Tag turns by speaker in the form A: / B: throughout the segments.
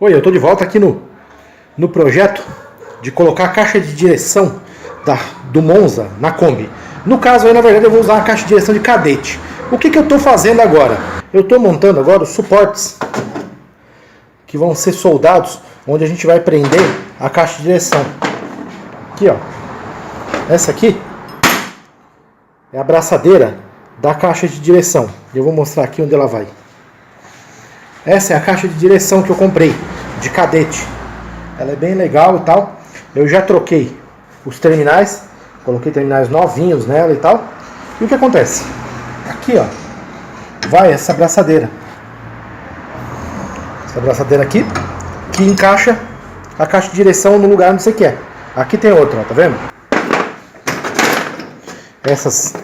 A: Oi, eu tô de volta aqui no projeto de colocar a caixa de direção do Monza na Kombi. No caso aí, na verdade, eu vou usar a caixa de direção de cadete. O que eu tô fazendo agora? Eu tô montando agora os suportes que vão ser soldados, onde a gente vai prender a caixa de direção. Aqui, ó. Essa aqui é a braçadeira da caixa de direção. Eu vou mostrar aqui onde ela vai. Essa é a caixa de direção que eu comprei, de cadete. Ela é bem legal e tal. Eu já troquei os terminais, coloquei terminais novinhos nela e tal. E o que acontece? Aqui, ó, vai essa braçadeira. Essa braçadeira aqui, que encaixa a caixa de direção no lugar onde você quer. Aqui tem outra, ó, tá vendo? Essas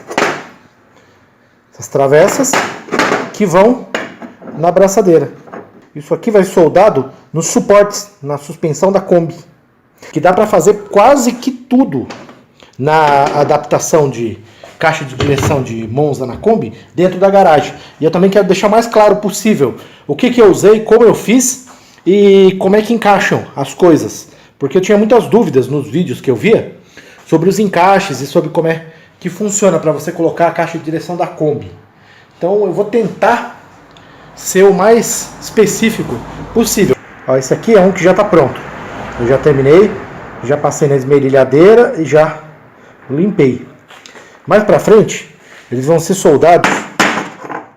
A: travessas que vão na braçadeira. Isso aqui vai soldado nos suportes, na suspensão da Kombi. Que dá para fazer quase que tudo na adaptação de caixa de direção de Monza na Kombi dentro da garagem. E eu também quero deixar o mais claro possível o que eu usei, como eu fiz e como é que encaixam as coisas. Porque eu tinha muitas dúvidas nos vídeos que eu via sobre os encaixes e sobre como é que funciona para você colocar a caixa de direção da Kombi. Então eu vou tentar ser o mais específico possível. Ó, esse aqui é um que já está pronto. Eu já terminei, já passei na esmerilhadeira e já limpei. Mais para frente, eles vão ser soldados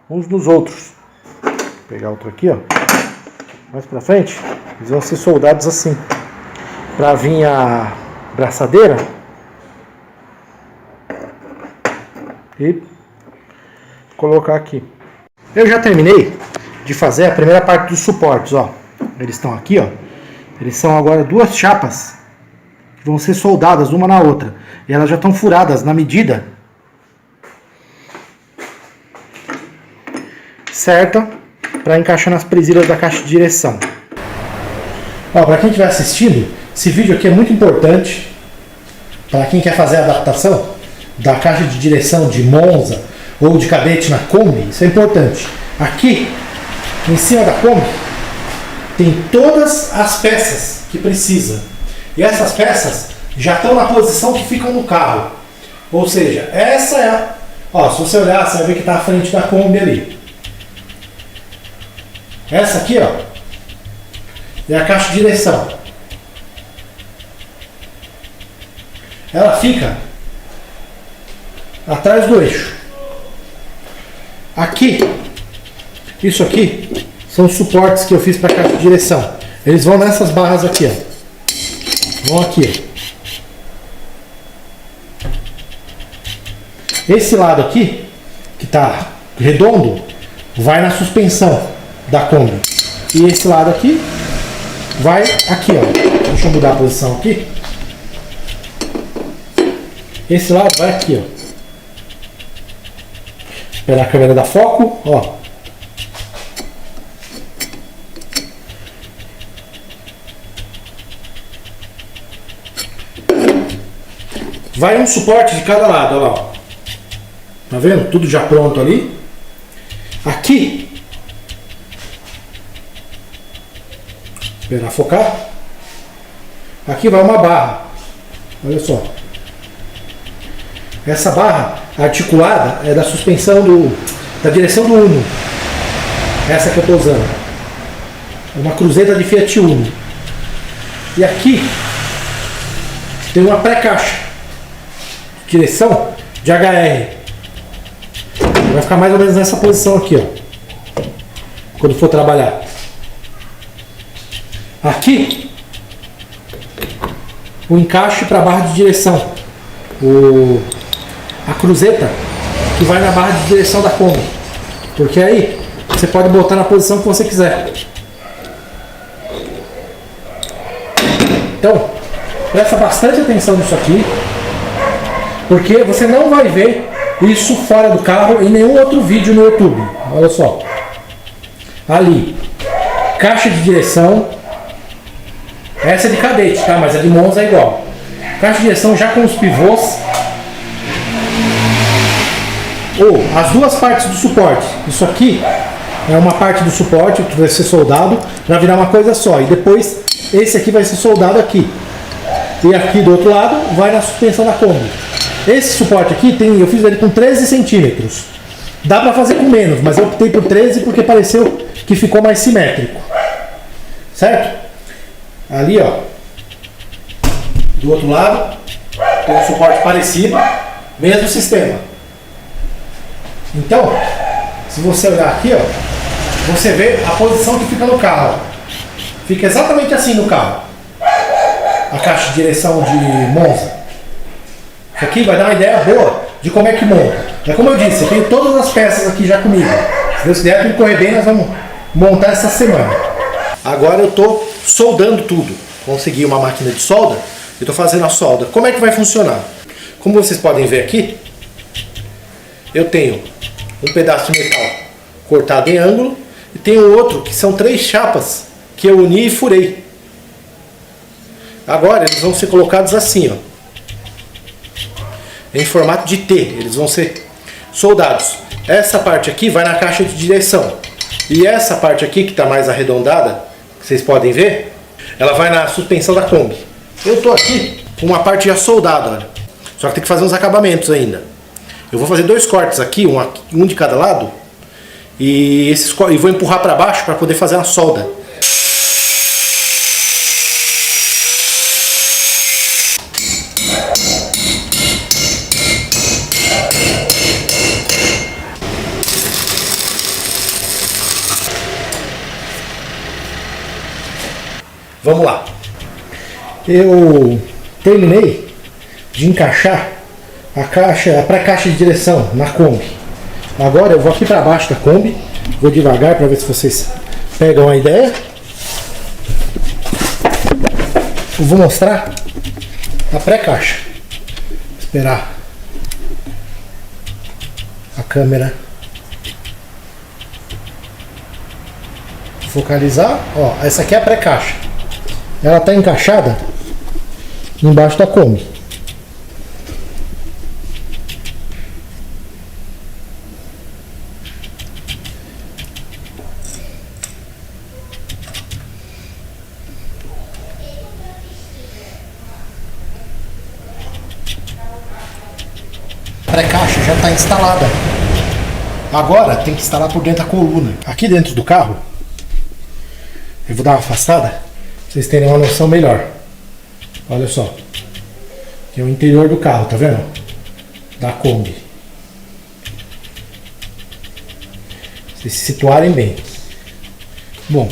A: uns nos outros. Vou pegar outro aqui, ó. Mais para frente, eles vão ser soldados assim. Para vir a braçadeira e colocar aqui. Eu já terminei de fazer a primeira parte dos suportes, ó. Eles estão aqui, ó. Eles são agora duas chapas que vão ser soldadas uma na outra. E elas já estão furadas na medida certa para encaixar nas presilhas da caixa de direção. Ó, para quem estiver assistindo, esse vídeo aqui é muito importante para quem quer fazer a adaptação da caixa de direção de Monza ou de cadete na Kombi. Isso é importante. Aqui, em cima da Kombi, tem todas as peças que precisa. E essas peças já estão na posição que ficam no carro. Ou seja, essa é a... Ó, se você olhar, você vai ver que está à frente da Kombi ali. Essa aqui, ó, é a caixa de direção. Ela fica atrás do eixo. Aqui, isso aqui são os suportes que eu fiz para a caixa de direção. Eles vão nessas barras aqui, ó. Vão aqui. Esse lado aqui, que está redondo, vai na suspensão da Kombi. E esse lado aqui vai aqui, ó. Deixa eu mudar a posição aqui. Esse lado vai aqui, ó. Esperar a câmera dar foco, ó. Vai um suporte de cada lado, olha lá, ó. Tá vendo? Tudo já pronto ali. Aqui, esperar focar. Aqui vai uma barra. Olha só. Essa barra articulada é da suspensão da direção do Uno. Essa que eu estou usando. É uma cruzeta de Fiat Uno. E aqui tem uma pré-caixa. Direção de HR. Vai ficar mais ou menos nessa posição aqui, ó. Quando for trabalhar. Aqui o encaixe para a barra de direção. A cruzeta que vai na barra de direção da Kombi. Porque aí você pode botar na posição que você quiser. Então, presta bastante atenção nisso aqui. Porque você não vai ver isso fora do carro em nenhum outro vídeo no YouTube. Olha só. Ali. Caixa de direção. Essa é de cadete, tá? Mas a de Monza é igual. Caixa de direção já com os pivôs. Ou as duas partes do suporte. Isso aqui é uma parte do suporte que vai ser soldado para virar uma coisa só. E depois esse aqui vai ser soldado aqui. E aqui do outro lado vai na suspensão da Kombi. Esse suporte aqui, eu fiz ele com 13 centímetros. Dá para fazer com menos, mas eu optei por 13 porque pareceu que ficou mais simétrico. Certo? Ali, ó. Do outro lado, tem um suporte parecido, mesmo sistema. Então, se você olhar aqui, ó, você vê a posição que fica no carro. Fica exatamente assim no carro. A caixa de direção de Monza. Isso aqui vai dar uma ideia boa de como é que monta. É como eu disse, eu tenho todas as peças aqui já comigo. Se Deus quiser, tudo correr bem, nós vamos montar essa semana. Agora eu estou soldando tudo. Consegui uma máquina de solda e estou fazendo a solda. Como é que vai funcionar? Como vocês podem ver aqui, eu tenho um pedaço de metal cortado em ângulo e tenho outro que são 3 chapas que eu uni e furei. Agora eles vão ser colocados assim, ó, em formato de T. Eles vão ser soldados. Essa parte aqui vai na caixa de direção e essa parte aqui que está mais arredondada, que vocês podem ver, ela vai na suspensão da Kombi. Eu estou aqui com uma parte já soldada, olha. Só que tem que fazer uns acabamentos ainda. Eu vou fazer 2 cortes aqui, um de cada lado, e vou empurrar para baixo para poder fazer a solda. Vamos lá. Eu terminei de encaixar a pré-caixa de direção na Kombi. Agora eu vou aqui para baixo da Kombi, vou devagar para ver se vocês pegam a ideia. Eu vou mostrar a pré-caixa. Esperar a câmera focalizar. Ó, essa aqui é a pré-caixa. Ela está encaixada embaixo da Kombi. A pré-caixa já está instalada. Agora tem que instalar por dentro da coluna. Aqui dentro do carro, eu vou dar uma afastada pra vocês terem uma noção melhor. Olha só. Aqui é o interior do carro, tá vendo? Da Kombi. Vocês se situarem bem. Bom,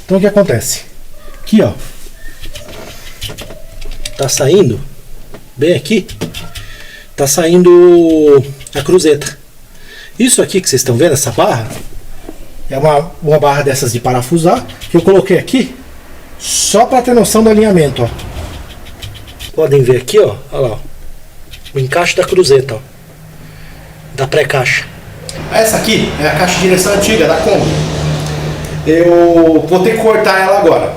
A: então o que acontece? Aqui, ó. Tá saindo, bem aqui, tá saindo a cruzeta. Isso aqui que vocês estão vendo, essa barra, é uma barra dessas de parafusar, que eu coloquei aqui só para ter noção do alinhamento, ó. Podem ver aqui, ó, olha lá, o encaixe da cruzeta, ó, da pré-caixa. Essa aqui é a caixa de direção antiga da Kombi. Eu vou ter que cortar ela agora.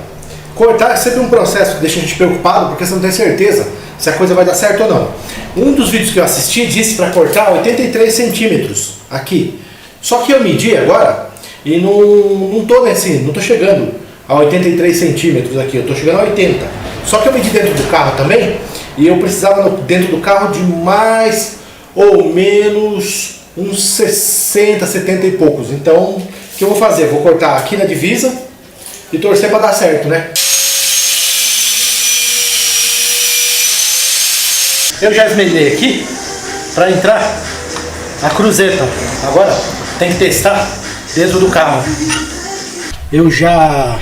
A: Cortar é sempre um processo que deixa a gente preocupado, porque você não tem certeza se a coisa vai dar certo ou não. Um dos vídeos que eu assisti disse para cortar 83 centímetros aqui. Só que eu medi agora e não tô chegando a 83 centímetros aqui, eu tô chegando a 80. Só que eu medi dentro do carro também e eu precisava dentro do carro de mais ou menos uns 60, 70 e poucos. Então, o que eu vou fazer? Vou cortar aqui na divisa e torcer para dar certo, né? Eu já esmelhei aqui para entrar a cruzeta. Agora tem que testar dentro do carro. Eu já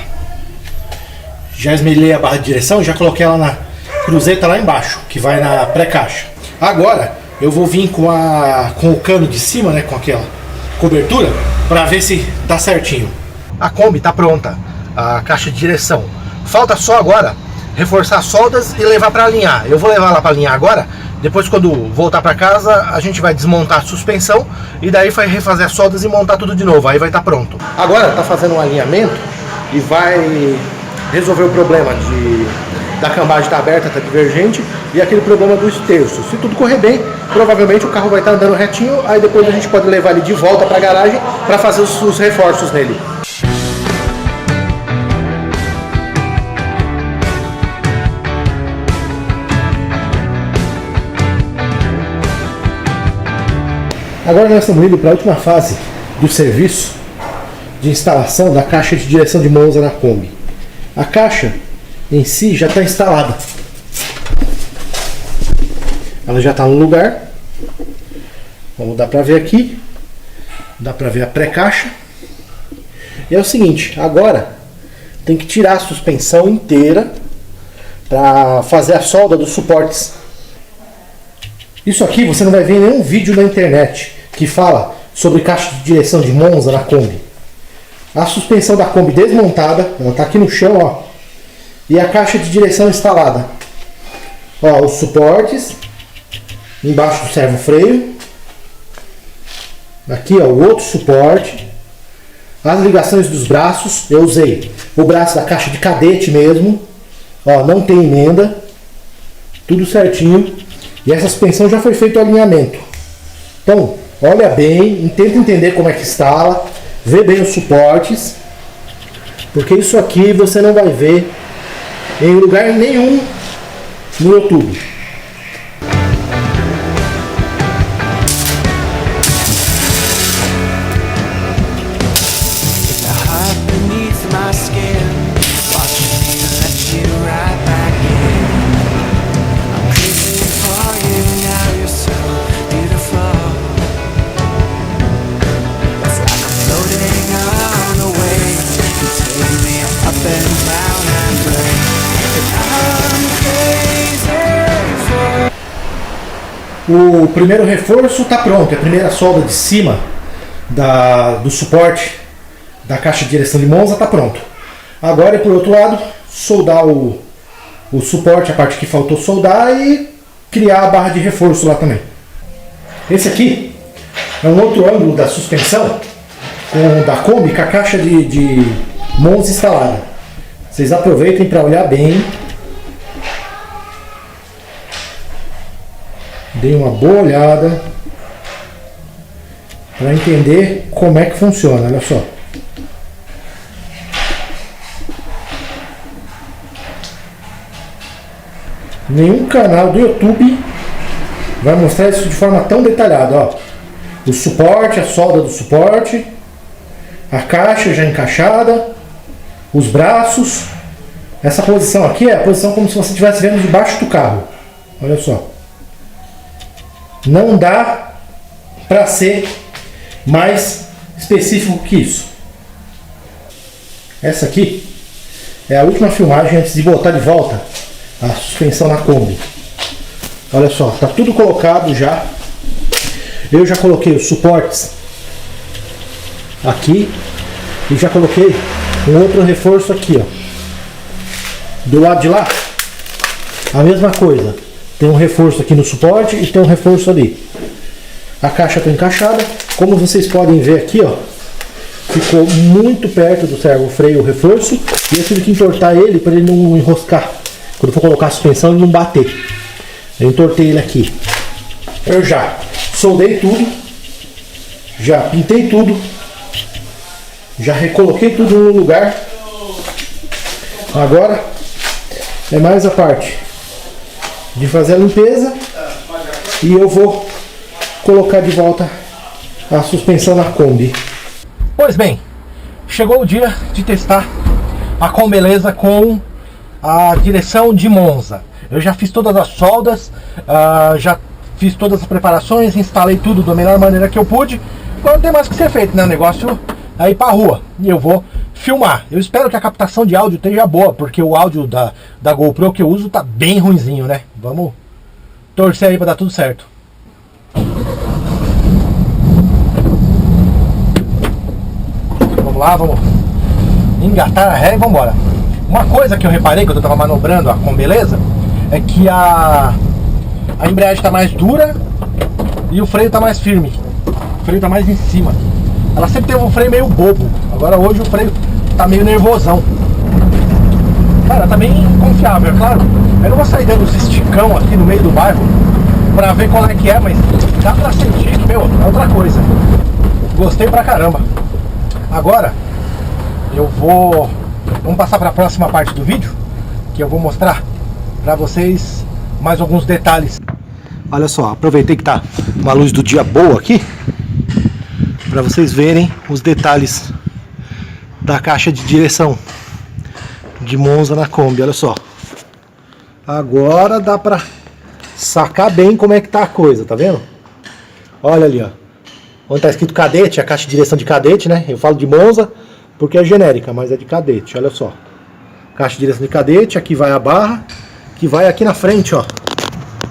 A: esmelhei a barra de direção, já coloquei ela na cruzeta lá embaixo, que vai na pré-caixa. Agora eu vou vir com o cano de cima, né, com aquela cobertura, para ver se tá certinho. A Kombi tá pronta, a caixa de direção. Falta só agora reforçar as soldas e levar para alinhar. Eu vou levar lá para alinhar agora. Depois, quando voltar para casa, a gente vai desmontar a suspensão e daí vai refazer as soldas e montar tudo de novo. Aí vai estar pronto. Agora tá fazendo um alinhamento e vai resolver o problema da cambagem tá aberta, tá divergente, e aquele problema do esterço. Se tudo correr bem, provavelmente o carro vai estar andando retinho, aí depois a gente pode levar ele de volta para a garagem para fazer os reforços nele. Agora nós estamos indo para a última fase do serviço de instalação da caixa de direção de Monza na Kombi. A caixa em si já está instalada. Ela já está no lugar. Vamos dar para ver aqui. Dá para ver a pré-caixa. E é o seguinte, agora tem que tirar a suspensão inteira para fazer a solda dos suportes. Isso aqui você não vai ver em nenhum vídeo na internet que fala sobre caixa de direção de Monza na Kombi. A suspensão da Kombi desmontada, ela está aqui no chão, ó, e a caixa de direção instalada. Ó, os suportes embaixo do servo-freio. Aqui, ó, o outro suporte. As ligações dos braços, eu usei o braço da caixa de cadete mesmo. Ó, não tem emenda. Tudo certinho. E essa suspensão já foi feito o alinhamento. Então, olha bem, tenta entender como é que instala, vê bem os suportes, porque isso aqui você não vai ver em lugar nenhum no YouTube. O primeiro reforço está pronto, a primeira solda de cima do suporte da caixa de direção de Monza está pronto. Agora, por outro lado, soldar o suporte, a parte que faltou soldar, e criar a barra de reforço lá também. Esse aqui é um outro ângulo da suspensão da Kombi com a caixa de Monza instalada. Vocês aproveitem para olhar bem. Dei uma boa olhada para entender como é que funciona, olha só. Nenhum canal do YouTube vai mostrar isso de forma tão detalhada, ó. O suporte, a solda do suporte, a caixa já encaixada, os braços. Essa posição aqui é a posição como se você estivesse vendo debaixo do carro. Olha só. Não dá para ser mais específico que isso. Essa aqui é a última filmagem antes de botar de volta a suspensão na Kombi. Olha só, tá tudo colocado já. Eu já coloquei os suportes aqui e já coloquei um outro reforço aqui, ó. Do lado de lá, a mesma coisa. Tem um reforço aqui no suporte e tem um reforço ali. A caixa está encaixada. Como vocês podem ver aqui, ó, ficou muito perto do servo-freio o reforço. E eu tive que entortar ele para ele não enroscar. Quando for colocar a suspensão, ele não bater. Eu entortei ele aqui. Eu já soldei tudo. Já pintei tudo. Já recoloquei tudo no lugar. Agora é mais a parte de fazer a limpeza, e eu vou colocar de volta a suspensão na Kombi. Pois bem, chegou o dia de testar a Kombeleza com a direção de Monza. Eu já fiz todas as soldas, já fiz todas as preparações, instalei tudo da melhor maneira que eu pude. Agora não tem mais o que ser feito, né? O negócio é ir pra rua, e eu vou filmar. Eu espero que a captação de áudio esteja boa, porque o áudio da GoPro que eu uso tá bem ruinzinho, né? Vamos torcer aí para dar tudo certo. Vamos lá, vamos engatar a ré e vamos embora. Uma coisa que eu reparei quando eu tava manobrando a Kombeleza é que a embreagem tá mais dura e o freio tá mais firme. O freio tá mais em cima. Ela sempre teve um freio meio bobo. Agora hoje o freio tá meio nervosão. Cara, tá bem confiável, é claro. Eu não vou sair dando esse esticão aqui no meio do bairro
B: pra ver qual é que é, mas dá pra sentir que, meu, é outra coisa. Gostei pra caramba. Agora vamos passar para a próxima parte do vídeo, que eu vou mostrar para vocês mais alguns detalhes.
A: Olha só, aproveitei que tá uma luz do dia boa aqui para vocês verem os detalhes da caixa de direção de Monza na Kombi. Olha só, agora dá para sacar bem como é que tá a coisa, tá vendo? Olha ali, ó, onde tá escrito Cadete, a caixa de direção de Cadete, né? Eu falo de Monza porque é genérica, mas é de Cadete, olha só. Caixa de direção de Cadete, aqui vai a barra, que vai aqui na frente, ó.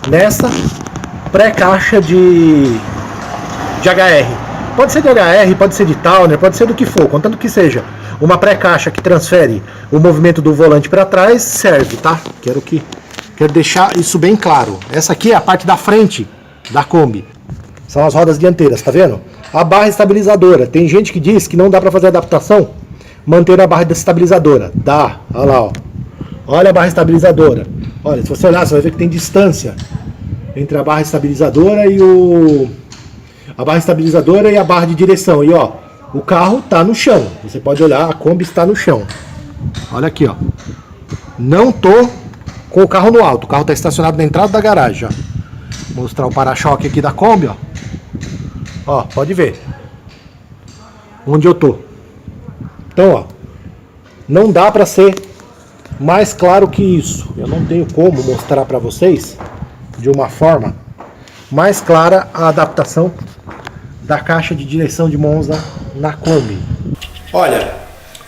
A: Nessa pré-caixa de HR. Pode ser de HR, pode ser de Towner, pode ser do que for, contanto que seja uma pré-caixa que transfere o movimento do volante para trás, serve, tá? Quero deixar isso bem claro. Essa aqui é a parte da frente da Kombi. São as rodas dianteiras, tá vendo? A barra estabilizadora. Tem gente que diz que não dá para fazer adaptação mantendo a barra estabilizadora. Dá, olha lá, ó. Olha a barra estabilizadora. Olha, se você olhar, você vai ver que tem distância entre a barra estabilizadora e a barra estabilizadora e a barra de direção. E ó, o carro tá no chão. Você pode olhar, a Kombi está no chão. Olha aqui, ó. Não tô com o carro no alto. O carro está estacionado na entrada da garagem, ó. Vou mostrar o para-choque aqui da Kombi, ó. Ó, pode ver onde eu tô. Então, ó, não dá para ser mais claro que isso. Eu não tenho como mostrar para vocês de uma forma mais clara a adaptação da caixa de direção de Monza na Kombi. Olha,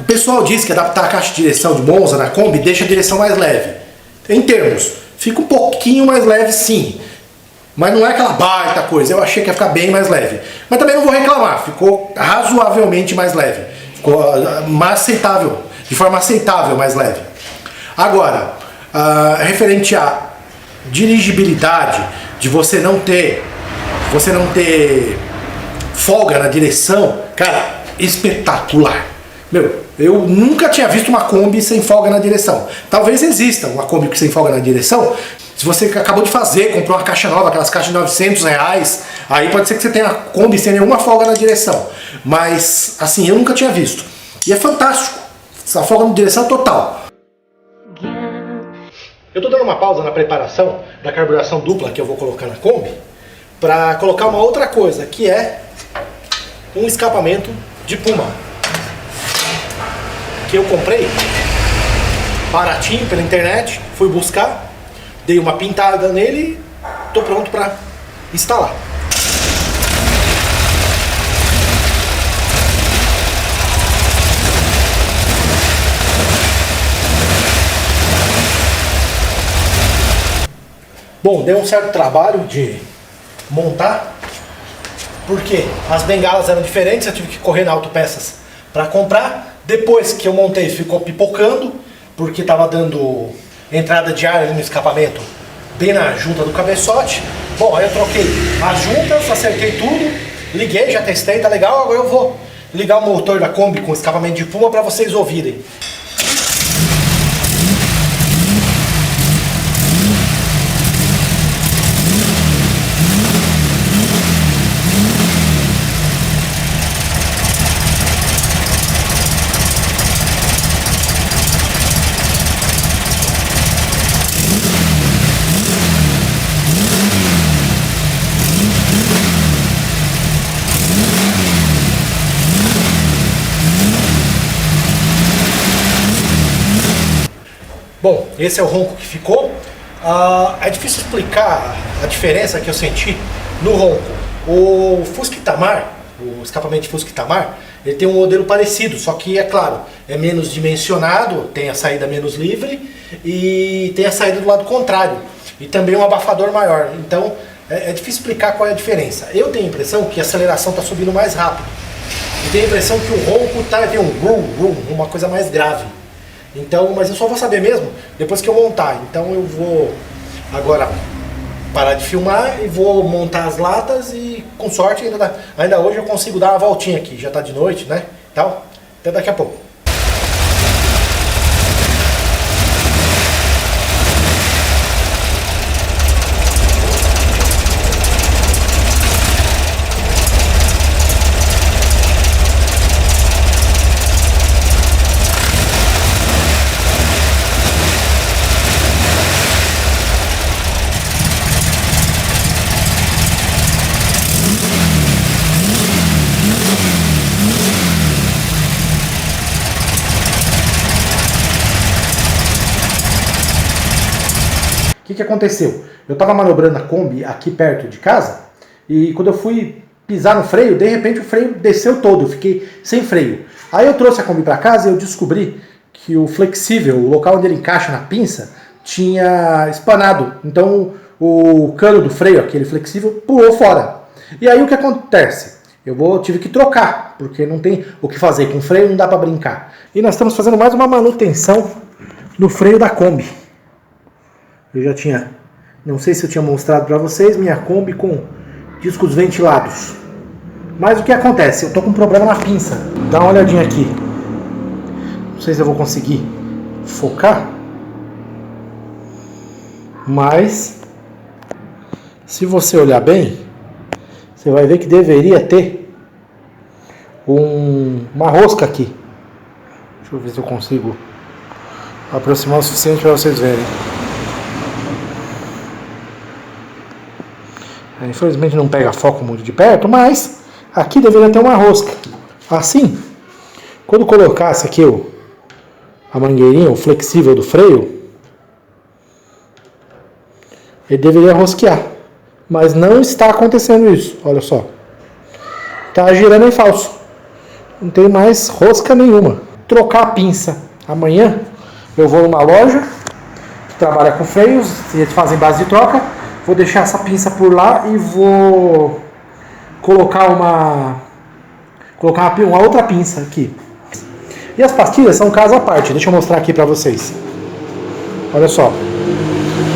A: o pessoal diz que adaptar a caixa de direção de Monza na Kombi deixa a direção mais leve. Em termos, fica um pouquinho mais leve, sim. Mas não é aquela baita coisa, eu achei que ia ficar bem mais leve. Mas também não vou reclamar, ficou razoavelmente mais leve. Ficou mais aceitável, de forma aceitável mais leve. Agora, referente à dirigibilidade, de você não ter folga na direção, cara, espetacular. Meu, eu nunca tinha visto uma Kombi sem folga na direção. Talvez exista uma Kombi sem folga na direção. Se você acabou de fazer, comprou uma caixa nova, aquelas caixas de R$900, aí pode ser que você tenha a Kombi sem nenhuma folga na direção. Mas, assim, eu nunca tinha visto. E é fantástico. Essa folga na direção é total. Eu tô dando uma pausa na preparação da carburação dupla que eu vou colocar na Kombi para colocar uma outra coisa, que é um escapamento de Puma. Que eu comprei baratinho pela internet, fui buscar, dei uma pintada nele e tô pronto para instalar. Bom, deu um certo trabalho de montar, porque as bengalas eram diferentes, eu tive que correr na Autopeças para comprar. Depois que eu montei, ficou pipocando, porque estava dando entrada de ar ali no escapamento, bem na junta do cabeçote. Bom, aí eu troquei as juntas, acertei tudo, liguei, já testei, tá legal. Agora eu vou ligar o motor da Kombi com escapamento de Puma para vocês ouvirem. Bom, esse é o ronco que ficou. É difícil explicar a diferença que eu senti no ronco. O Fusca Itamar, o escapamento de Fusca Itamar, ele tem um modelo parecido, só que, é claro, é menos dimensionado, tem a saída menos livre e tem a saída do lado contrário. E também um abafador maior. Então, é difícil explicar qual é a diferença. Eu tenho a impressão que a aceleração está subindo mais rápido. E tenho a impressão que o ronco tem um rum, uma coisa mais grave. Então, mas eu só vou saber mesmo depois que eu montar. Então eu vou agora parar de filmar e vou montar as latas e com sorte ainda hoje eu consigo dar uma voltinha aqui. Já está de noite, né? Então, até daqui a pouco. que aconteceu? Eu estava manobrando a Kombi aqui perto de casa e quando eu fui pisar no freio, de repente o freio desceu todo, eu fiquei sem freio. Aí eu trouxe a Kombi para casa e eu descobri que o flexível, o local onde ele encaixa na pinça, tinha espanado. Então o cano do freio, aquele flexível, pulou fora. E aí o que acontece? Tive que trocar, porque não tem o que fazer. Com freio não dá para brincar. E nós estamos fazendo mais uma manutenção no freio da Kombi. Eu já tinha, não sei se eu tinha mostrado para vocês, minha Kombi com discos ventilados. Mas o que acontece? Eu tô com um problema na pinça. Dá uma olhadinha aqui. Não sei se eu vou conseguir focar. Mas, se você olhar bem, você vai ver que deveria ter uma rosca aqui. Deixa eu ver se eu consigo aproximar o suficiente para vocês verem. Infelizmente não pega foco muito de perto, mas aqui deveria ter uma rosca. Assim, quando colocasse aqui a mangueirinha, o flexível do freio, ele deveria rosquear. Mas não está acontecendo isso, olha só. Está girando em falso. Não tem mais rosca nenhuma. Trocar a pinça. Amanhã eu vou numa loja que trabalha com freios, eles fazem base de troca. Vou deixar essa pinça por lá e vou colocar uma outra pinça aqui. E as pastilhas são um caso à parte. Deixa eu mostrar aqui para vocês. Olha só.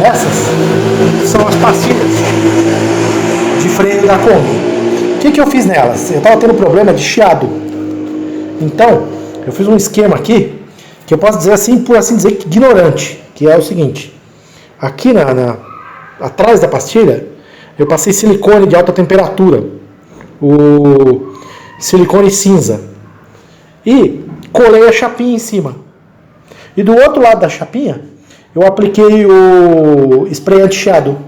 A: Essas são as pastilhas de freio da Kombi. O que eu fiz nelas? Eu estava tendo problema de chiado. Então, eu fiz um esquema aqui, que eu posso dizer assim, por assim dizer, ignorante. Que é o seguinte. Aqui atrás da pastilha, eu passei silicone de alta temperatura. O silicone cinza. E colei a chapinha em cima. E do outro lado da chapinha, eu apliquei o spray anti-chiado.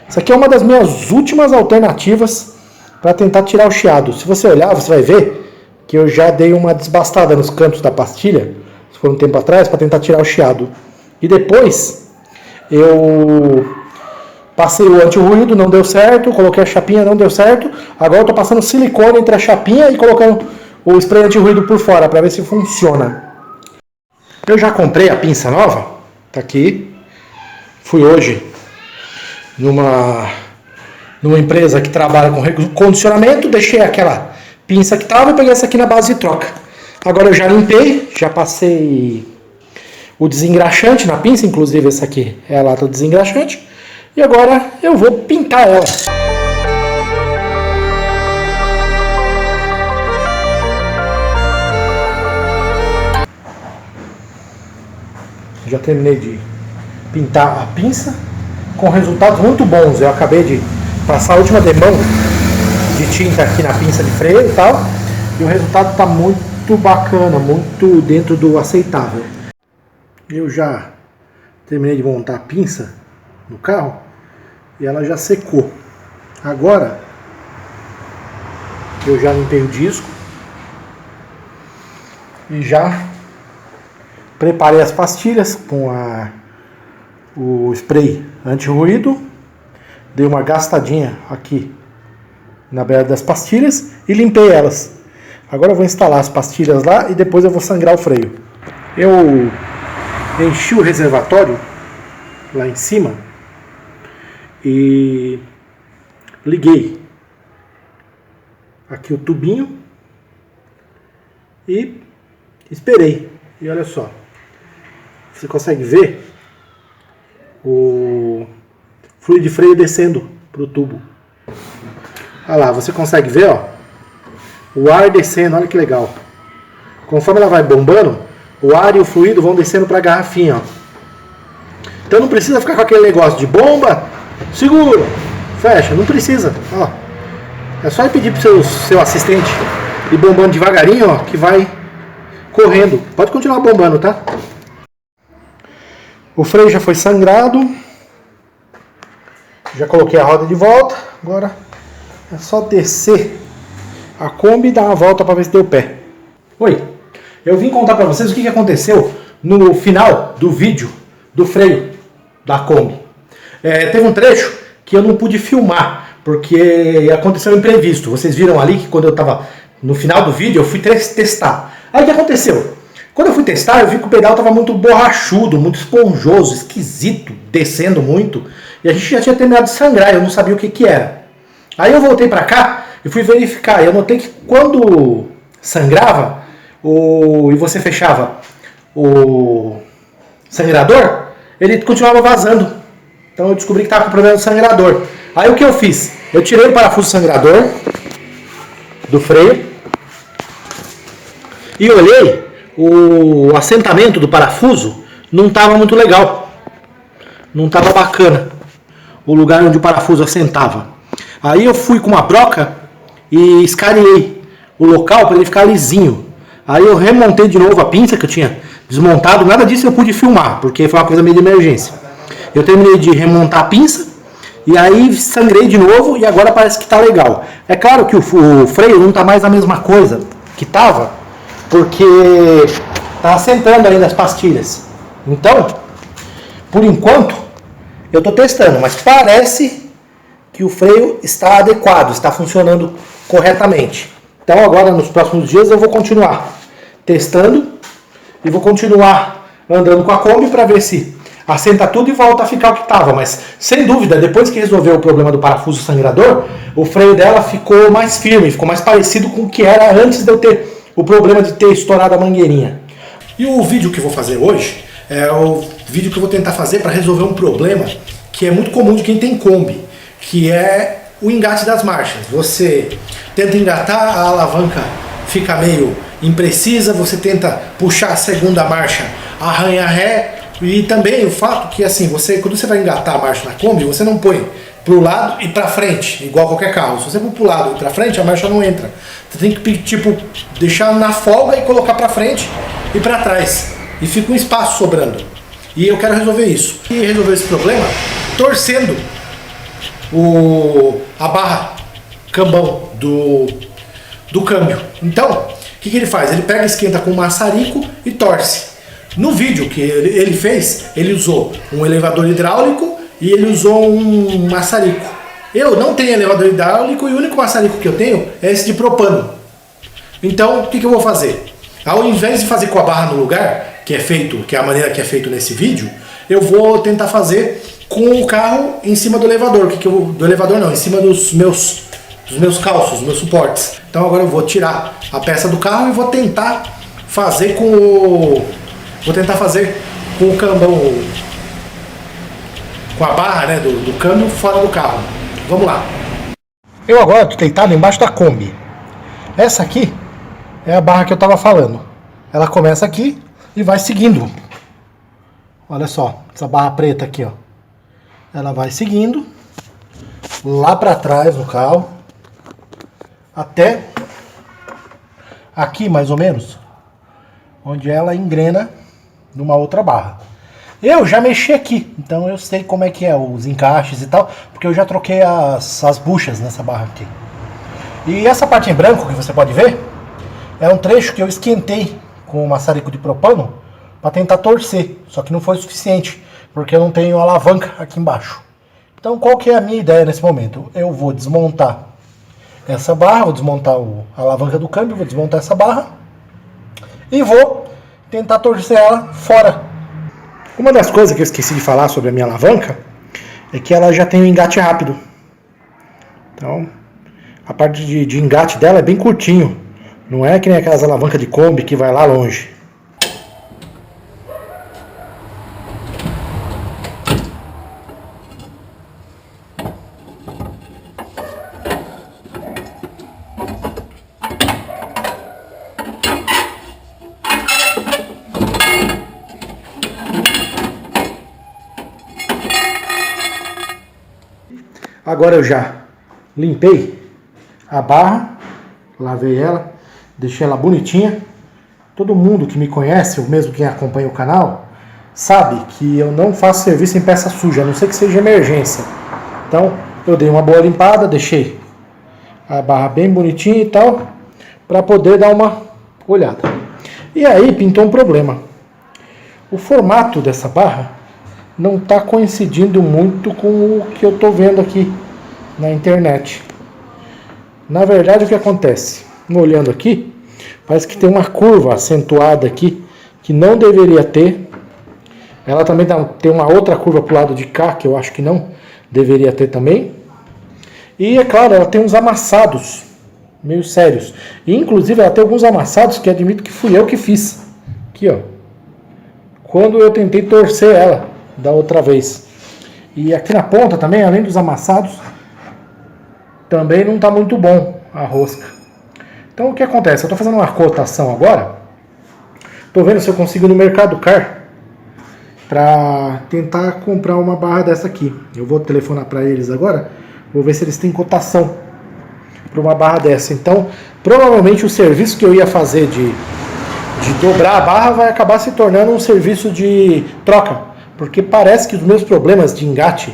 A: Isso aqui é uma das minhas últimas alternativas para tentar tirar o chiado. Se você olhar, você vai ver que eu já dei uma desbastada nos cantos da pastilha, se for um tempo atrás, para tentar tirar o chiado. E depois, eu passei o anti-ruído, não deu certo, coloquei a chapinha, não deu certo. Agora eu estou passando silicone entre a chapinha e colocando o spray anti-ruído por fora, para ver se funciona. Eu já comprei a pinça nova, tá aqui. Fui hoje numa empresa que trabalha com recondicionamento, deixei aquela pinça que estava e peguei essa aqui na base de troca. Agora eu já limpei, já passei o desengraxante na pinça, inclusive essa aqui é a lata desengraxante. E agora eu vou pintar ela. Já terminei de pintar a pinça com resultados muito bons. Eu acabei de passar a última demão de tinta aqui na pinça de freio e tal. E o resultado está muito bacana, muito dentro do aceitável. Eu já terminei de montar a pinça no carro e ela já secou. Agora eu já limpei o disco e já preparei as pastilhas com o spray anti-ruído, dei uma gastadinha aqui na beira das pastilhas e limpei elas. Agora eu vou instalar as pastilhas lá e depois eu vou sangrar o freio. Eu enchi o reservatório lá em cima e liguei aqui o tubinho e esperei. E olha só. Você consegue ver o fluido de freio descendo para o tubo. Olha lá, você consegue ver, ó, o ar descendo, olha que legal. Conforme ela vai bombando, o ar e o fluido vão descendo para a garrafinha, ó. Então não precisa ficar com aquele negócio de bomba, segura, fecha, não precisa, ó. É só ir pedir para o seu assistente ir bombando devagarinho, ó, que vai correndo. Pode continuar bombando, tá? O freio já foi sangrado. Já coloquei a roda de volta. Agora é só descer a Kombi e dar uma volta para ver se deu pé. Oi, eu vim contar para vocês o que aconteceu no final do vídeo do freio. da Kombi. Teve um trecho que eu não pude filmar, porque aconteceu um imprevisto. Vocês viram ali que quando eu estava no final do vídeo, eu fui testar. Aí o que aconteceu? Quando eu fui testar, eu vi que o pedal estava muito borrachudo, muito esponjoso, esquisito, descendo muito. E a gente já tinha terminado de sangrar, eu não sabia o que era. Aí eu voltei para cá e fui verificar. Eu notei que quando sangrava e você fechava o sangrador, ele continuava vazando. Então eu descobri que estava com problema do sangrador. Aí o que eu fiz? Eu tirei o parafuso sangrador do freio e olhei, o assentamento do parafuso não estava muito legal. Não estava bacana o lugar onde o parafuso assentava. Aí eu fui com uma broca e escaneei o local para ele ficar lisinho. Aí eu remontei de novo a pinça que eu tinha desmontado. Nada disso eu pude filmar, porque foi uma coisa meio de emergência. Eu terminei de remontar a pinça e aí sangrei de novo e agora parece que está legal. É claro que o freio não está mais a mesma coisa que estava, porque está assentando ainda as pastilhas. Então, por enquanto, eu estou testando, mas parece que o freio está adequado, está funcionando corretamente. Então agora nos próximos dias eu vou continuar testando e vou continuar andando com a Kombi para ver se assenta tudo e volta a ficar o que estava. Mas sem dúvida, depois que resolveu o problema do parafuso sangrador, o freio dela ficou mais firme, ficou mais parecido com o que era antes de eu ter o problema de ter estourado a mangueirinha. E o vídeo que eu vou fazer hoje é o vídeo que eu vou tentar fazer para resolver um problema que é muito comum de quem tem Kombi, que é o engate das marchas. Você tenta engatar, a alavanca fica meio imprecisa, você tenta puxar a segunda marcha, arranha ré, e também o fato que assim, quando você vai engatar a marcha na Kombi, você não põe para o lado e para frente, igual qualquer carro. Se você pôr para o lado e para frente, a marcha não entra. Você tem que deixar na folga e colocar para frente e para trás. E fica um espaço sobrando. E eu quero resolver isso. E resolver esse problema torcendo a barra cambão do câmbio. Então, o que ele faz? Ele pega, esquenta com um maçarico e torce. No vídeo que ele fez, ele usou um elevador hidráulico e ele usou um maçarico. Eu não tenho elevador hidráulico e o único maçarico que eu tenho é esse de propano. Então, o que eu vou fazer? Ao invés de fazer com a barra no lugar, que é a maneira que é feito nesse vídeo, eu vou tentar fazer com o carro em cima do elevador. Do elevador não, em cima dos meus calços, dos meus suportes. Então agora eu vou tirar a peça do carro e vou tentar fazer com o cambão, com a barra, né, do câmbio fora do carro. Vamos lá. Eu agora estou deitado embaixo da Kombi. Essa aqui é a barra que eu estava falando. Ela começa aqui e vai seguindo. Olha só, essa barra preta aqui, ó. Ela vai seguindo lá para trás no carro até aqui mais ou menos, onde ela engrena numa outra barra. Eu já mexi aqui, então eu sei como é que é os encaixes e tal, porque eu já troquei as buchas nessa barra aqui. E essa parte em branco que você pode ver é um trecho que eu esquentei com o maçarico de propano para tentar torcer, só que não foi suficiente, porque eu não tenho alavanca aqui embaixo. Então qual que é a minha ideia nesse momento? Eu vou desmontar essa barra, vou desmontar a alavanca do câmbio, vou desmontar essa barra e vou tentar torcer ela fora. Uma das coisas que eu esqueci de falar sobre a minha alavanca é que ela já tem um engate rápido. Então, a parte de engate dela é bem curtinho. Não é que nem aquelas alavancas de Kombi que vai lá longe. Agora eu já limpei a barra, lavei ela, deixei ela bonitinha. Todo mundo que me conhece, ou mesmo quem acompanha o canal, sabe que eu não faço serviço em peça suja, a não ser que seja emergência. Então eu dei uma boa limpada, deixei a barra bem bonitinha e tal, para poder dar uma olhada. E aí pintou um problema. O formato dessa barra não está coincidindo muito com o que eu estou vendo aqui na internet. Na verdade, o que acontece? Olhando aqui, parece que tem uma curva acentuada aqui que não deveria ter. Ela também tem uma outra curva para o lado de cá, que eu acho que não deveria ter também. E é claro, ela tem uns amassados meio sérios. E, inclusive, ela tem alguns amassados que admito que fui eu que fiz. Aqui, ó. Quando eu tentei torcer ela da outra vez. E aqui na ponta também, além dos amassados, também não está muito bom a rosca. Então o que acontece? Eu estou fazendo uma cotação agora. Estou vendo se eu consigo no Mercado Car para tentar comprar uma barra dessa aqui. Eu vou telefonar para eles agora. Vou ver se eles têm cotação para uma barra dessa. Então, provavelmente o serviço que eu ia fazer de dobrar a barra vai acabar se tornando um serviço de troca. Porque parece que os meus problemas de engate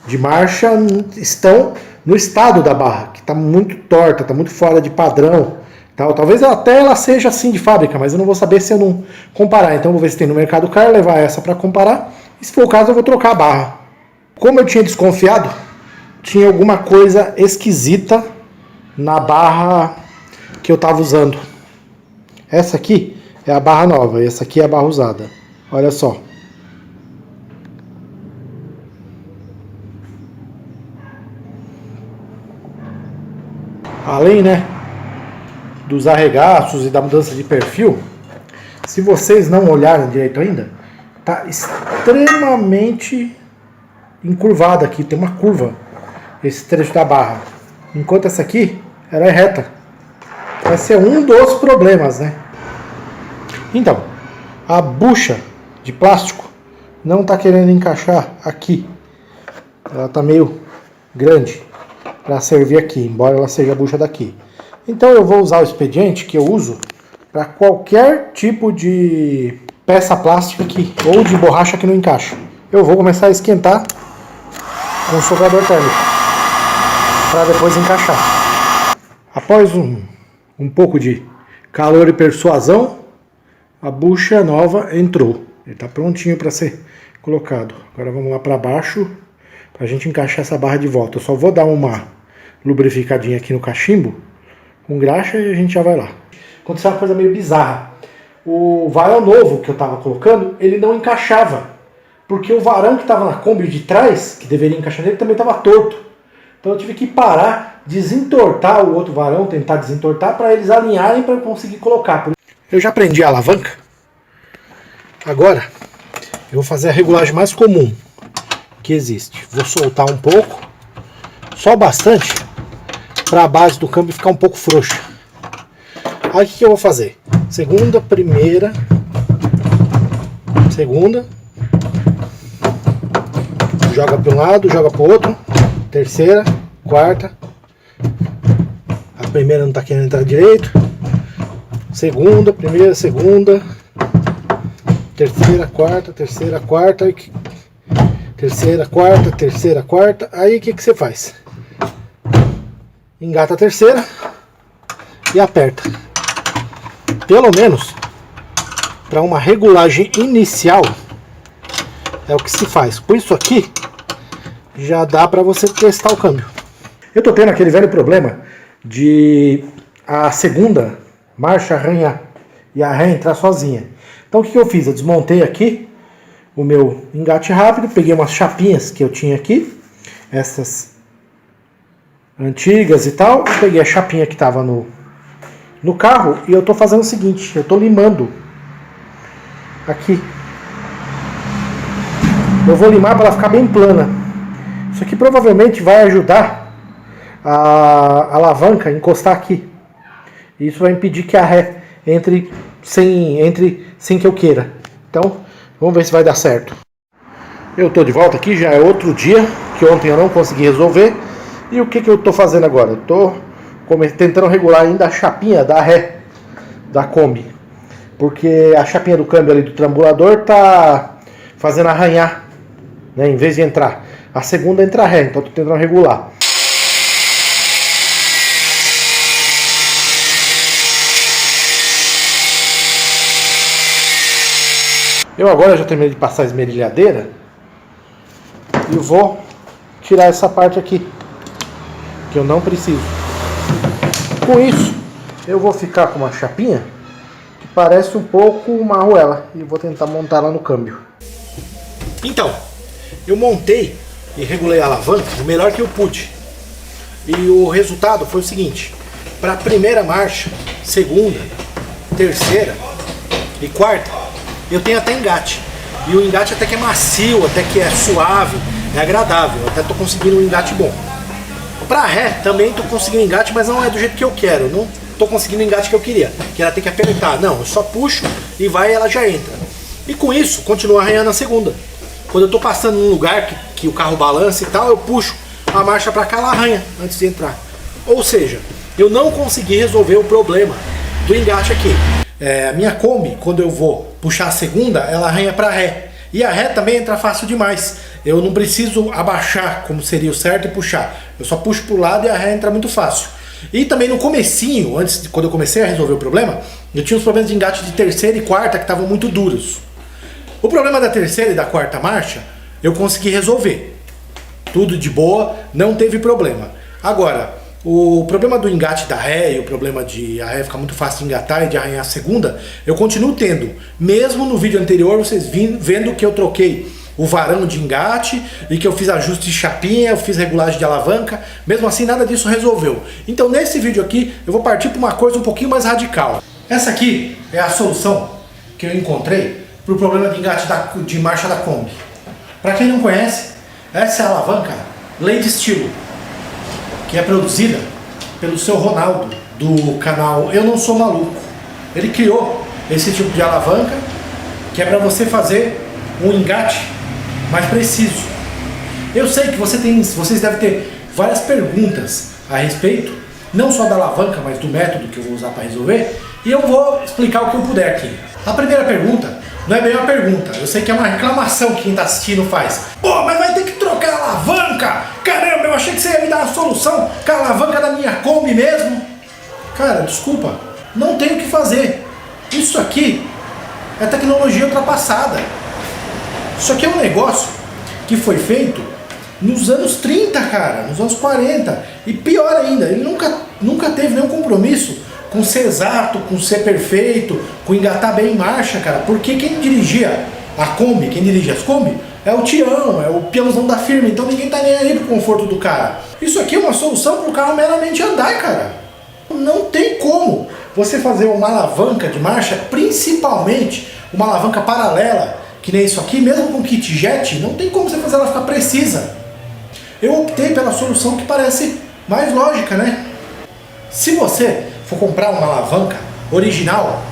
A: de marcha estão no estado da barra, que está muito torta, está muito fora de padrão. Talvez até ela seja assim de fábrica, mas eu não vou saber se eu não comparar. Então eu vou ver se tem no Mercado Car, levar essa para comparar. E se for o caso, eu vou trocar a barra. Como eu tinha desconfiado, tinha alguma coisa esquisita na barra que eu estava usando. Essa aqui é a barra nova, e essa aqui é a barra usada. Olha só. Além, né, dos arregaços e da mudança de perfil, se vocês não olharem direito ainda, tá extremamente encurvada aqui, tem uma curva esse trecho da barra, enquanto essa aqui ela é reta. Vai ser um dos problemas, né? Então, a bucha de plástico não está querendo encaixar aqui, ela está meio grande para servir aqui, embora ela seja a bucha daqui. Então eu vou usar o expediente que eu uso para qualquer tipo de peça plástica aqui, ou de borracha que não encaixa. Eu vou começar a esquentar com o soprador térmico, para depois encaixar. Após um pouco de calor e persuasão, a bucha nova entrou. Ele está prontinho para ser colocado. Agora vamos lá para baixo, para a gente encaixar essa barra de volta. Eu só vou dar uma lubrificadinha aqui no cachimbo com graxa e a gente já vai lá. Aconteceu uma coisa meio bizarra. O varão novo que eu estava colocando, ele não encaixava, porque o varão que estava na Kombi de trás, que deveria encaixar nele, também estava torto. Então eu tive que parar, desentortar o outro varão, tentar desentortar para eles alinharem para eu conseguir colocar. Eu já prendi a alavanca. Agora eu vou fazer a regulagem mais comum que existe. Vou soltar um pouco, só bastante, para a base do câmbio ficar um pouco frouxa. Aí o que eu vou fazer? Segunda, primeira, segunda, joga para um lado, joga para o outro, terceira, quarta, a primeira não está querendo entrar direito, segunda, primeira, segunda, terceira, quarta, terceira, quarta, terceira, quarta, aí o que você faz? Engata a terceira e aperta. Pelo menos para uma regulagem inicial é o que se faz. Com isso aqui já dá para você testar o câmbio. Eu tô tendo aquele velho problema de a segunda marcha arranhar e a ré entrar sozinha. Então o que eu fiz? Eu desmontei aqui o meu engate rápido, peguei umas chapinhas que eu tinha aqui, essas antigas e tal, e peguei a chapinha que estava no carro e eu estou fazendo o seguinte, eu estou limando aqui. Eu vou limar para ela ficar bem plana. Isso aqui provavelmente vai ajudar a alavanca a encostar aqui. Isso vai impedir que a ré entre sem que eu queira. Então, vamos ver se vai dar certo. Eu estou de volta aqui, já é outro dia, que ontem eu não consegui resolver. E o que eu estou fazendo agora? Eu estou tentando regular ainda a chapinha da ré da Kombi. Porque a chapinha do câmbio ali do trambulador está fazendo arranhar, né, em vez de entrar. A segunda entra ré, então estou tentando regular. Eu agora já terminei de passar a esmerilhadeira e vou tirar essa parte aqui, que eu não preciso. Com isso, eu vou ficar com uma chapinha que parece um pouco uma arruela e vou tentar montar ela no câmbio. Então, eu montei e regulei a alavanca o melhor que eu pude. E o resultado foi o seguinte: para a primeira marcha, segunda, terceira e quarta, eu tenho até engate. E o engate até que é macio, até que é suave, é agradável. Eu até estou conseguindo um engate bom. Para ré também estou conseguindo engate, mas não é do jeito que eu quero. Não estou conseguindo o engate que eu queria, que ela tem que apertar. Não, eu só puxo e vai e ela já entra. E com isso, continua arranhando a segunda. Quando eu estou passando num lugar que o carro balança e tal, eu puxo a marcha para cá, ela arranha antes de entrar. Ou seja, eu não consegui resolver o problema do engate aqui. A minha Kombi, quando eu vou puxar a segunda, ela arranha para ré. E a ré também entra fácil demais. Eu não preciso abaixar, como seria o certo, e puxar. Eu só puxo para o lado e a ré entra muito fácil. E também no comecinho, quando eu comecei a resolver o problema, eu tinha uns problemas de engate de terceira e quarta que estavam muito duros. O problema da terceira e da quarta marcha, eu consegui resolver. Tudo de boa, não teve problema. Agora, o problema do engate da ré e o problema de a ré ficar muito fácil de engatar e de arranhar a segunda, eu continuo tendo. Mesmo no vídeo anterior, vocês vendo que eu troquei o varão de engate e que eu fiz ajuste de chapinha, eu fiz regulagem de alavanca, mesmo assim nada disso resolveu. Então nesse vídeo aqui eu vou partir para uma coisa um pouquinho mais radical. Essa aqui é a solução que eu encontrei para o problema de engate de marcha da Kombi. Para quem não conhece, essa é a alavanca Lady Estilo, que é produzida pelo seu Ronaldo, do canal Eu Não Sou Maluco. Ele criou esse tipo de alavanca, que é para você fazer um engate mais preciso. Eu sei que vocês devem ter várias perguntas a respeito, não só da alavanca, mas do método que eu vou usar para resolver, e eu vou explicar o que eu puder aqui. A primeira pergunta não é bem uma pergunta, eu sei que é uma reclamação que quem está assistindo faz. Pô, mas vai ter que trocar a alavanca? Caramba, eu achei que você ia me dar uma solução com a alavanca da minha Kombi mesmo. Cara, desculpa, não tem o que fazer. Isso aqui é tecnologia ultrapassada. Isso aqui é um negócio que foi feito nos anos 30, cara, nos anos 40. E pior ainda, ele nunca teve nenhum compromisso com ser exato, com ser perfeito, com engatar bem em marcha, cara. Porque quem dirigia a Kombi, quem dirige as Kombi, é o Tião, é o peãozão da firma. Então ninguém tá nem aí pro conforto do cara. Isso aqui é uma solução pro carro meramente andar, cara. Não tem como você fazer uma alavanca de marcha, principalmente uma alavanca paralela, que nem isso aqui, mesmo com kit jet, não tem como você fazer ela ficar precisa. Eu optei pela solução que parece mais lógica, né? Se você for comprar uma alavanca original,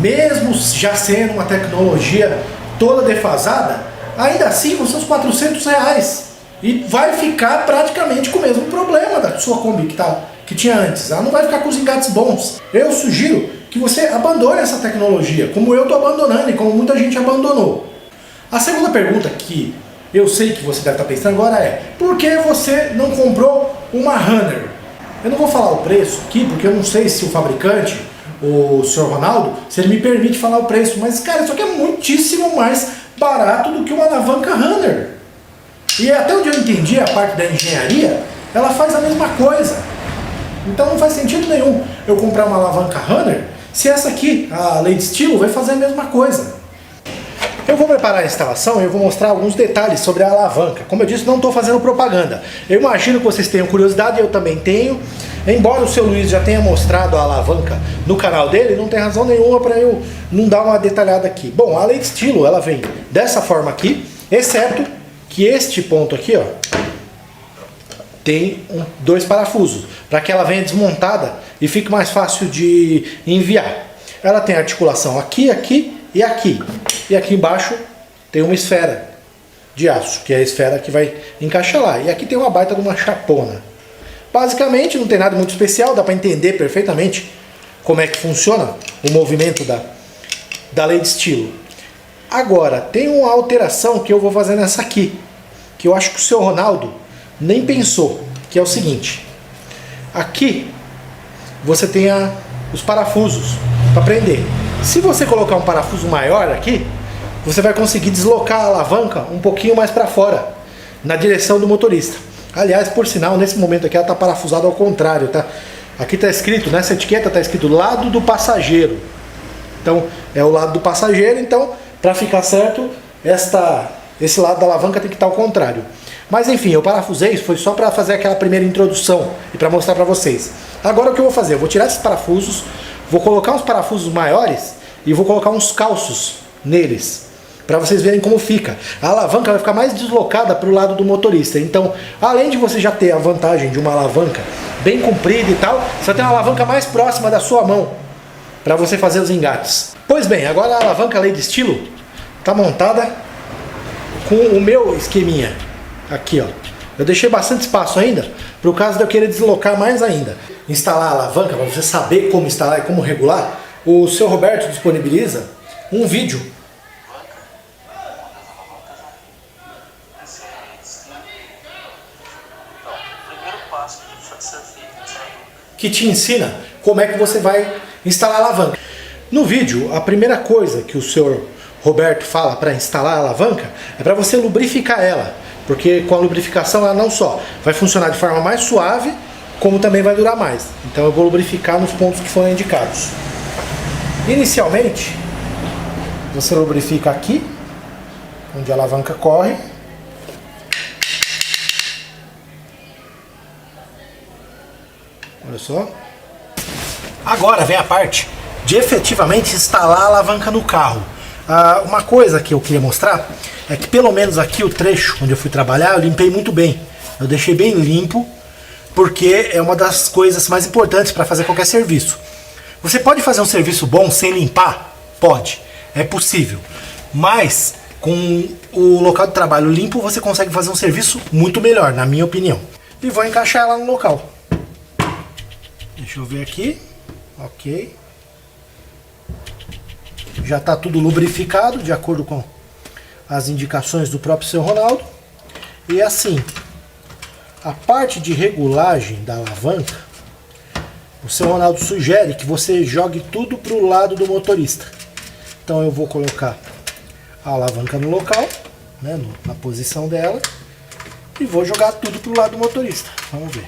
A: mesmo já sendo uma tecnologia toda defasada, ainda assim com seus R$400. E vai ficar praticamente com o mesmo problema da sua Kombi que tinha antes. Ela não vai ficar com os engates bons. Eu sugiro que você abandone essa tecnologia, como eu estou abandonando e como muita gente abandonou. A segunda pergunta que eu sei que você deve estar pensando agora é: por que você não comprou uma Runner? Eu não vou falar o preço aqui, porque eu não sei se o fabricante, o Sr. Ronaldo, se ele me permite falar o preço, mas cara, isso aqui é muitíssimo mais barato do que uma alavanca Runner. E até onde eu entendi a parte da engenharia, ela faz a mesma coisa. Então não faz sentido nenhum eu comprar uma alavanca Runner se essa aqui, a Lady Estilo, vai fazer a mesma coisa. Eu vou preparar a instalação e eu vou mostrar alguns detalhes sobre a alavanca. Como eu disse, não estou fazendo propaganda. Eu imagino que vocês tenham curiosidade, eu também tenho. Embora o seu Luiz já tenha mostrado a alavanca no canal dele, não tem razão nenhuma para eu não dar uma detalhada aqui. Bom, a Lady Estilo, ela vem dessa forma aqui, exceto que este ponto aqui, ó, tem dois parafusos, para que ela venha desmontada e fique mais fácil de enviar. Ela tem articulação aqui, aqui e aqui. E aqui embaixo tem uma esfera de aço, que é a esfera que vai encaixar lá. E aqui tem uma baita de uma chapona. Basicamente não tem nada muito especial, dá para entender perfeitamente como é que funciona o movimento da Lady Estilo. Agora, tem uma alteração que eu vou fazer nessa aqui, que eu acho que o seu Ronaldo nem pensou, que é o seguinte. Aqui você tem os parafusos para prender. Se você colocar um parafuso maior aqui, você vai conseguir deslocar a alavanca um pouquinho mais para fora, na direção do motorista. Aliás, por sinal, nesse momento aqui ela está parafusada ao contrário, tá? Aqui está escrito, nessa etiqueta está escrito lado do passageiro. Então, é o lado do passageiro, então, para ficar certo, esse lado da alavanca tem que estar ao contrário. Mas enfim, eu parafusei, foi só para fazer aquela primeira introdução e para mostrar para vocês. Agora o que eu vou fazer? Eu vou tirar esses parafusos, vou colocar uns parafusos maiores e vou colocar uns calços neles, para vocês verem como fica. A alavanca vai ficar mais deslocada para o lado do motorista. Então, além de você já ter a vantagem de uma alavanca bem comprida e tal, você vai ter uma alavanca mais próxima da sua mão para você fazer os engates. Pois bem, agora a alavanca lei de estilo está montada com o meu esqueminha. Aqui, ó. Eu deixei bastante espaço ainda, por caso de eu querer deslocar mais ainda. Instalar a alavanca, para você saber como instalar e como regular, o seu Roberto disponibiliza um vídeo que te ensina como é que você vai instalar a alavanca. No vídeo, a primeira coisa que o senhor Roberto fala para instalar a alavanca é para você lubrificar ela, porque com a lubrificação ela não só vai funcionar de forma mais suave, como também vai durar mais. Então eu vou lubrificar nos pontos que foram indicados. Inicialmente, você lubrifica aqui, onde a alavanca corre. Olha só. Agora vem a parte de efetivamente instalar a alavanca no carro. Uma coisa que eu queria mostrar é que pelo menos aqui o trecho onde eu fui trabalhar, eu limpei muito bem. Eu deixei bem limpo, porque é uma das coisas mais importantes para fazer qualquer serviço. Você pode fazer um serviço bom sem limpar? Pode, é possível. Mas com o local de trabalho limpo você consegue fazer um serviço muito melhor, na minha opinião. E vou encaixar ela no local. Deixa eu ver aqui. Ok. Já está tudo lubrificado, de acordo com as indicações do próprio seu Ronaldo. E assim, a parte de regulagem da alavanca, o seu Ronaldo sugere que você jogue tudo para o lado do motorista. Então eu vou colocar a alavanca no local, né, na posição dela, e vou jogar tudo para o lado do motorista. Vamos ver.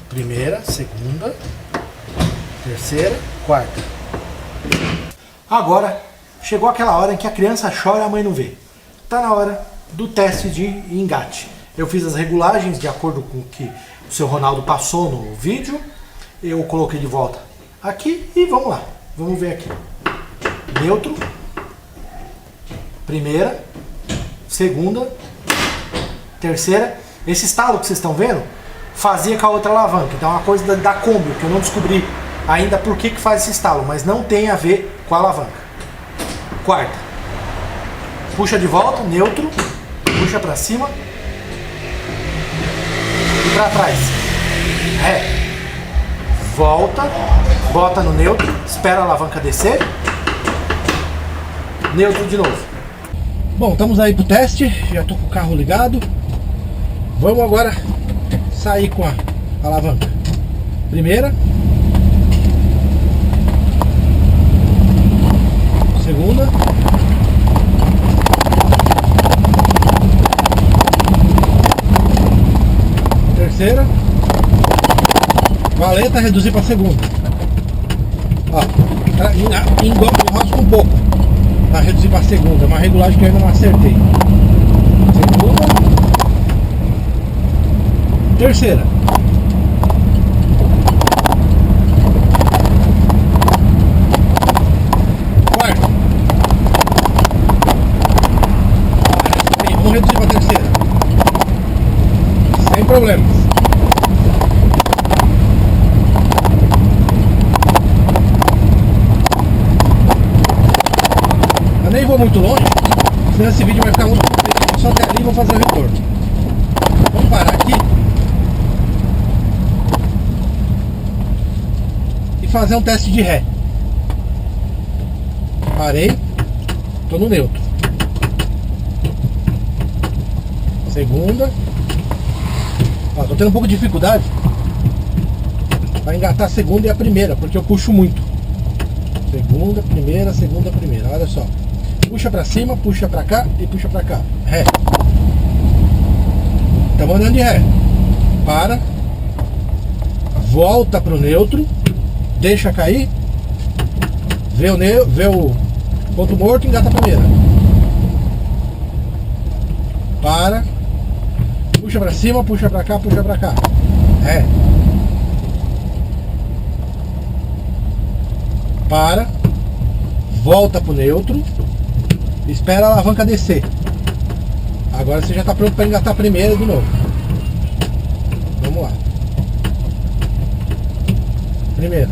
A: Primeira, segunda, terceira, quarta. Agora chegou aquela hora em que a criança chora e a mãe não vê. Está na hora do teste de engate. Eu fiz as regulagens de acordo com o que o seu Ronaldo passou no vídeo. Eu coloquei de volta aqui e vamos lá. Vamos ver aqui. Neutro. Primeira. Segunda. Terceira. Esse estalo que vocês estão vendo fazia com a outra alavanca. Então é uma coisa da Kombi, que eu não descobri ainda por que faz esse estalo, mas não tem a ver com a alavanca. Quarta. Puxa de volta, neutro. Puxa para cima. E para trás. Ré. Volta. Bota no neutro. Espera a alavanca descer. Neutro de novo. Bom, estamos aí pro teste. Já estou com o carro ligado. Vamos agora sair com a alavanca. Primeira. Segunda. Terceira. Valeta, reduzir para segunda. Ó, enrosca um pouco para reduzir para segunda. É uma regulagem que eu ainda não acertei. Segunda. Terceira. Quarta. Bem, vamos reduzir para terceira. Sem problemas. Eu nem vou muito longe, senão esse vídeo vai ficar muito complicado. Só até ali e vou fazer o retorno. Vamos parar aqui e fazer um teste de ré. Parei, tô no neutro. Segunda.
B: Ó, tô tendo um pouco de dificuldade para engatar a segunda e a primeira, porque eu puxo muito. Segunda, primeira, olha só. Puxa pra cima, puxa pra cá e puxa pra cá. Ré. Estamos andando de ré. Para. Volta pro neutro. Deixa cair. Vê o ponto morto e engata a primeira. Para. Puxa pra cima, puxa pra cá, puxa pra cá. Ré. Para. Volta pro neutro. Espera a alavanca descer. Agora você já está pronto para engatar a primeira de novo. Vamos lá. Primeira.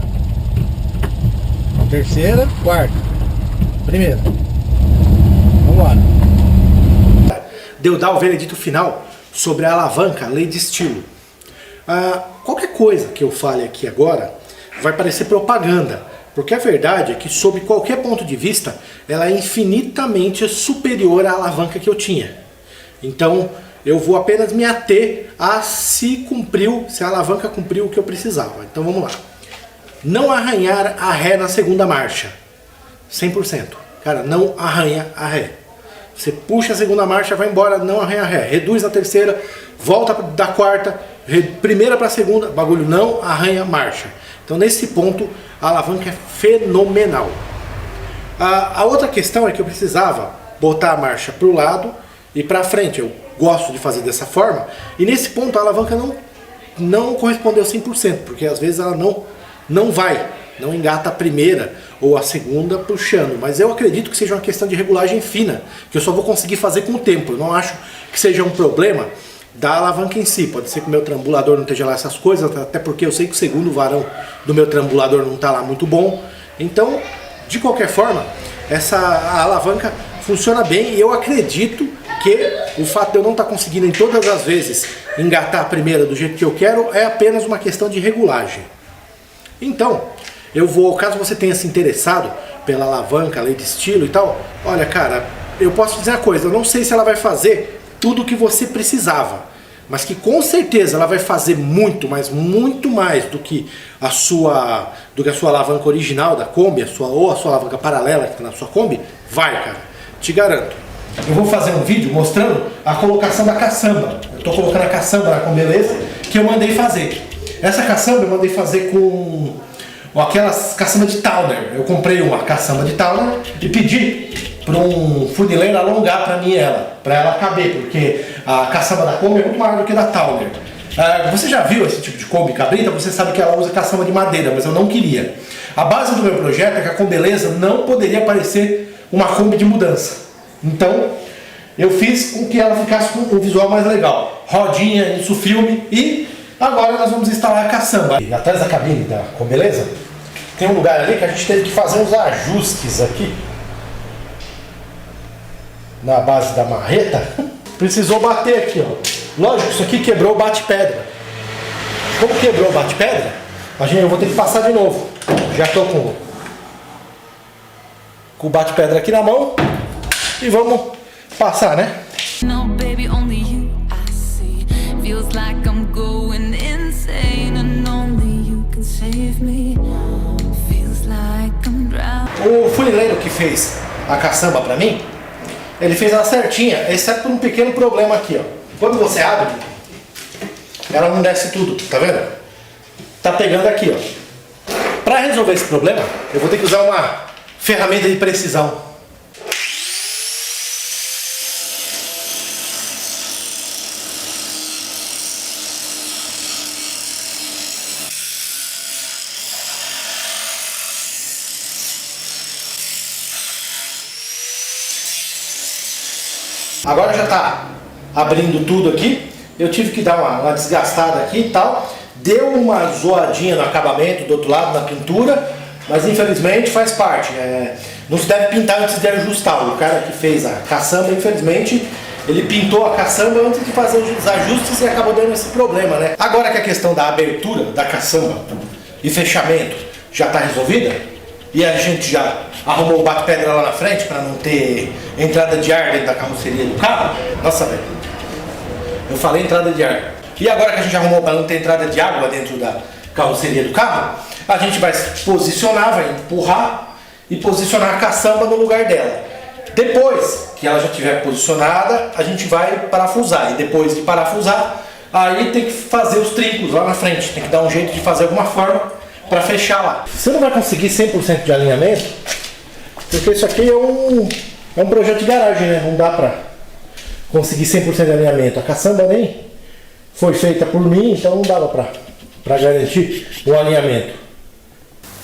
B: Terceira. Quarta. Primeira. Vamos lá.
A: Deu dar o veredito final sobre a alavanca, a lei de estilo. Qualquer coisa que eu fale aqui agora vai parecer propaganda, porque a verdade é que, sob qualquer ponto de vista, ela é infinitamente superior à alavanca que eu tinha. Então eu vou apenas me ater a se a alavanca cumpriu o que eu precisava. Então vamos lá. Não arranhar a ré na segunda marcha. 100%. Cara, não arranha a ré. Você puxa a segunda marcha, vai embora, não arranha a ré. Reduz na terceira, volta da quarta, primeira para a segunda, bagulho não arranha a marcha. Então nesse ponto a alavanca é fenomenal. A outra questão é que eu precisava botar a marcha para o lado e para frente. Eu gosto de fazer dessa forma. E nesse ponto a alavanca não correspondeu 100%, porque às vezes ela não engata a primeira ou a segunda puxando. Mas eu acredito que seja uma questão de regulagem fina, que eu só vou conseguir fazer com o tempo. Eu não acho que seja um problema da alavanca em si. Pode ser que o meu trambulador não esteja lá essas coisas, até porque eu sei que o segundo varão do meu trambulador não está lá muito bom. Então, de qualquer forma, a alavanca funciona bem, e eu acredito que o fato de eu não estar conseguindo em todas as vezes engatar a primeira do jeito que eu quero é apenas uma questão de regulagem. Então, caso você tenha se interessado pela alavanca, lei de estilo e tal, olha, cara, eu posso dizer uma coisa, eu não sei se ela vai fazer tudo o que você precisava, mas que com certeza ela vai fazer muito, mas muito mais do que a sua alavanca original da Kombi, ou a sua alavanca paralela que está na sua Kombi, vai, cara, te garanto. Eu vou fazer um vídeo mostrando a colocação da caçamba. Eu estou colocando a caçamba na Kombi, beleza? Que eu mandei fazer. Essa caçamba eu mandei fazer com aquelas caçamba de Towner. Eu comprei uma caçamba de Towner e pedi para um funileiro alongar para ela caber, porque a caçamba da Kombi é muito maior do que a da Towner. Você já viu esse tipo de Kombi cabrita? Você sabe que ela usa caçamba de madeira, mas eu não queria. A base do meu projeto é que a Kombeleza não poderia parecer uma Kombi de mudança. Então eu fiz com que ela ficasse com um visual mais legal. Rodinha, isso filme, e agora nós vamos instalar a caçamba. E atrás da cabine da Kombeleza tem um lugar ali que a gente teve que fazer uns ajustes aqui na base da marreta. Precisou bater aqui, ó. Lógico, isso aqui quebrou o bate-pedra. Como quebrou o bate-pedra, eu vou ter que passar de novo. Já estou com o bate-pedra aqui na mão e vamos passar, né?
C: No, baby, only you I see. Feels like I'm going insane, and only you can save me. Feels like I'm drowning.
A: O funileiro que fez a caçamba pra mim, ele fez ela certinha, exceto por um pequeno problema aqui, ó. Quando você abre, ela não desce tudo, tá vendo? Tá pegando aqui, ó. Pra resolver esse problema, eu vou ter que usar uma ferramenta de precisão. Agora já está abrindo tudo aqui. Eu tive que dar uma desgastada aqui e tal. Deu uma zoadinha no acabamento do outro lado, na pintura, mas infelizmente faz parte. Não se deve pintar antes de ajustar. O cara que fez a caçamba, infelizmente, ele pintou a caçamba antes de fazer os ajustes e acabou dando esse problema, né? Agora que a questão da abertura da caçamba e fechamento já está resolvida, e a gente já arrumou o bate-pedra lá na frente para não ter entrada de ar dentro da carroceria do carro. Nossa, velho, eu falei entrada de ar. E agora que a gente arrumou para não ter entrada de água dentro da carroceria do carro, a gente vai posicionar, vai empurrar e posicionar a caçamba no lugar dela. Depois que ela já estiver posicionada, a gente vai parafusar. E depois de parafusar, aí tem que fazer os trincos lá na frente. Tem que dar um jeito de fazer alguma forma para fechar lá. Você não vai conseguir 100% de alinhamento, porque isso aqui é um projeto de garagem, né? Não dá para conseguir 100% de alinhamento. A caçamba nem foi feita por mim, então não dava para garantir o alinhamento.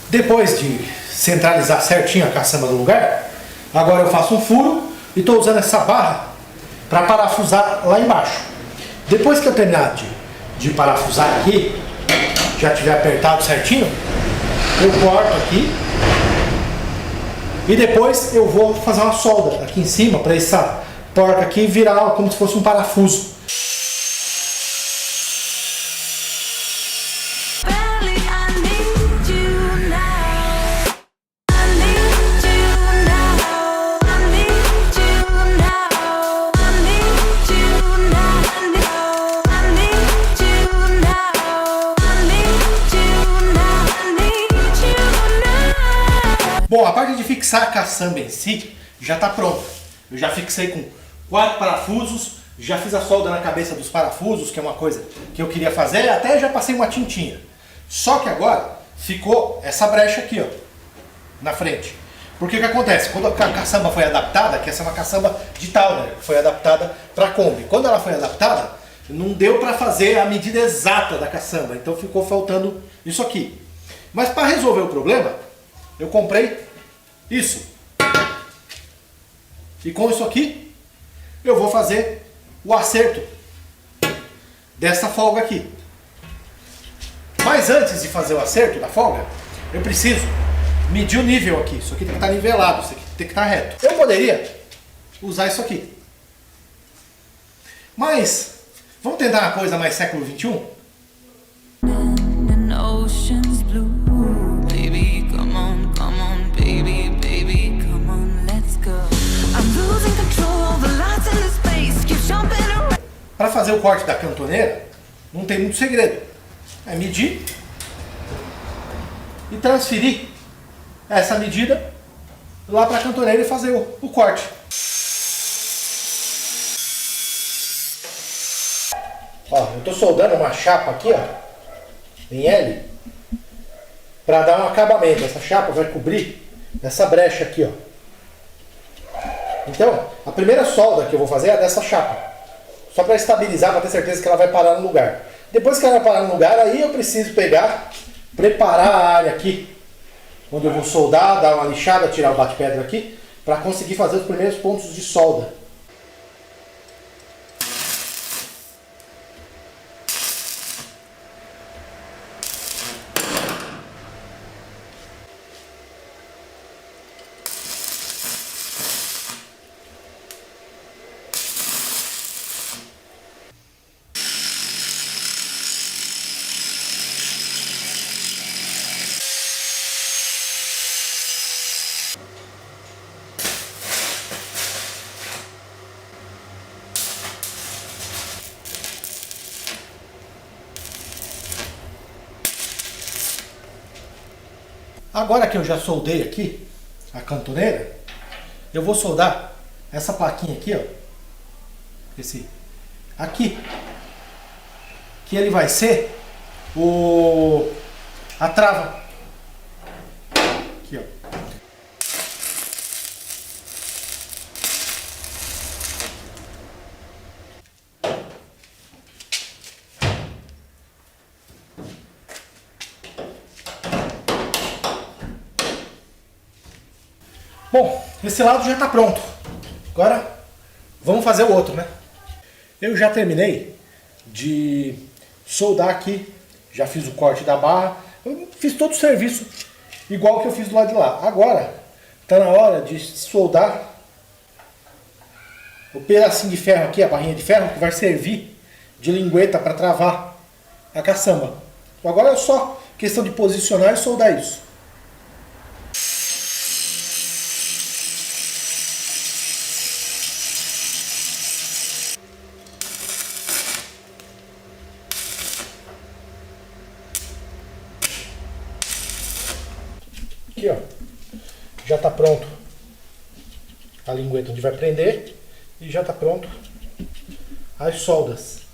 A: Depois de centralizar certinho a caçamba no lugar, agora eu faço um furo e estou usando essa barra para parafusar lá embaixo. Depois que eu terminar de parafusar aqui, já tiver apertado certinho, eu corto aqui e depois eu vou fazer uma solda aqui em cima para essa porca aqui virar como se fosse um parafuso. Bom, a parte de fixar a caçamba em si já está pronta. Eu já fixei com 4 parafusos, já fiz a solda na cabeça dos parafusos, que é uma coisa que eu queria fazer, até já passei uma tintinha. Só que agora ficou essa brecha aqui, ó, na frente. Porque o que acontece? Quando a caçamba foi adaptada, que essa é uma caçamba de Towner, que foi adaptada para Kombi. Quando ela foi adaptada, não deu para fazer a medida exata da caçamba, então ficou faltando isso aqui. Mas para resolver o problema, eu comprei isso. E com isso aqui, eu vou fazer o acerto dessa folga aqui. Mas antes de fazer o acerto da folga, eu preciso medir o nível aqui. Isso aqui tem que estar nivelado, isso aqui tem que estar reto. Eu poderia usar isso aqui. Mas, vamos tentar uma coisa mais século XXI? Para fazer o corte da cantoneira, não tem muito segredo. É medir e transferir essa medida lá para a cantoneira e fazer o corte. Ó, eu estou soldando uma chapa aqui, ó, em L, para dar um acabamento. Essa chapa vai cobrir essa brecha aqui, ó. Então, a primeira solda que eu vou fazer é dessa chapa. Só para estabilizar, para ter certeza que ela vai parar no lugar. Depois que ela parar no lugar, aí eu preciso pegar, preparar a área aqui, onde eu vou soldar, dar uma lixada, tirar o bate-pedra aqui, para conseguir fazer os primeiros pontos de solda. Agora que eu já soldei aqui a cantoneira, eu vou soldar essa plaquinha aqui, ó. Esse aqui, que ele vai ser a trava. Aqui, ó. Bom, esse lado já está pronto. Agora vamos fazer o outro, né? Eu já terminei de soldar aqui. Já fiz o corte da barra. Eu fiz todo o serviço igual que eu fiz do lado de lá. Agora está na hora de soldar o pedacinho de ferro aqui, a barrinha de ferro, que vai servir de lingueta para travar a caçamba. Agora é só questão de posicionar e soldar isso. Aqui, ó. Já tá pronto a lingueta onde vai prender. E já tá pronto as soldas.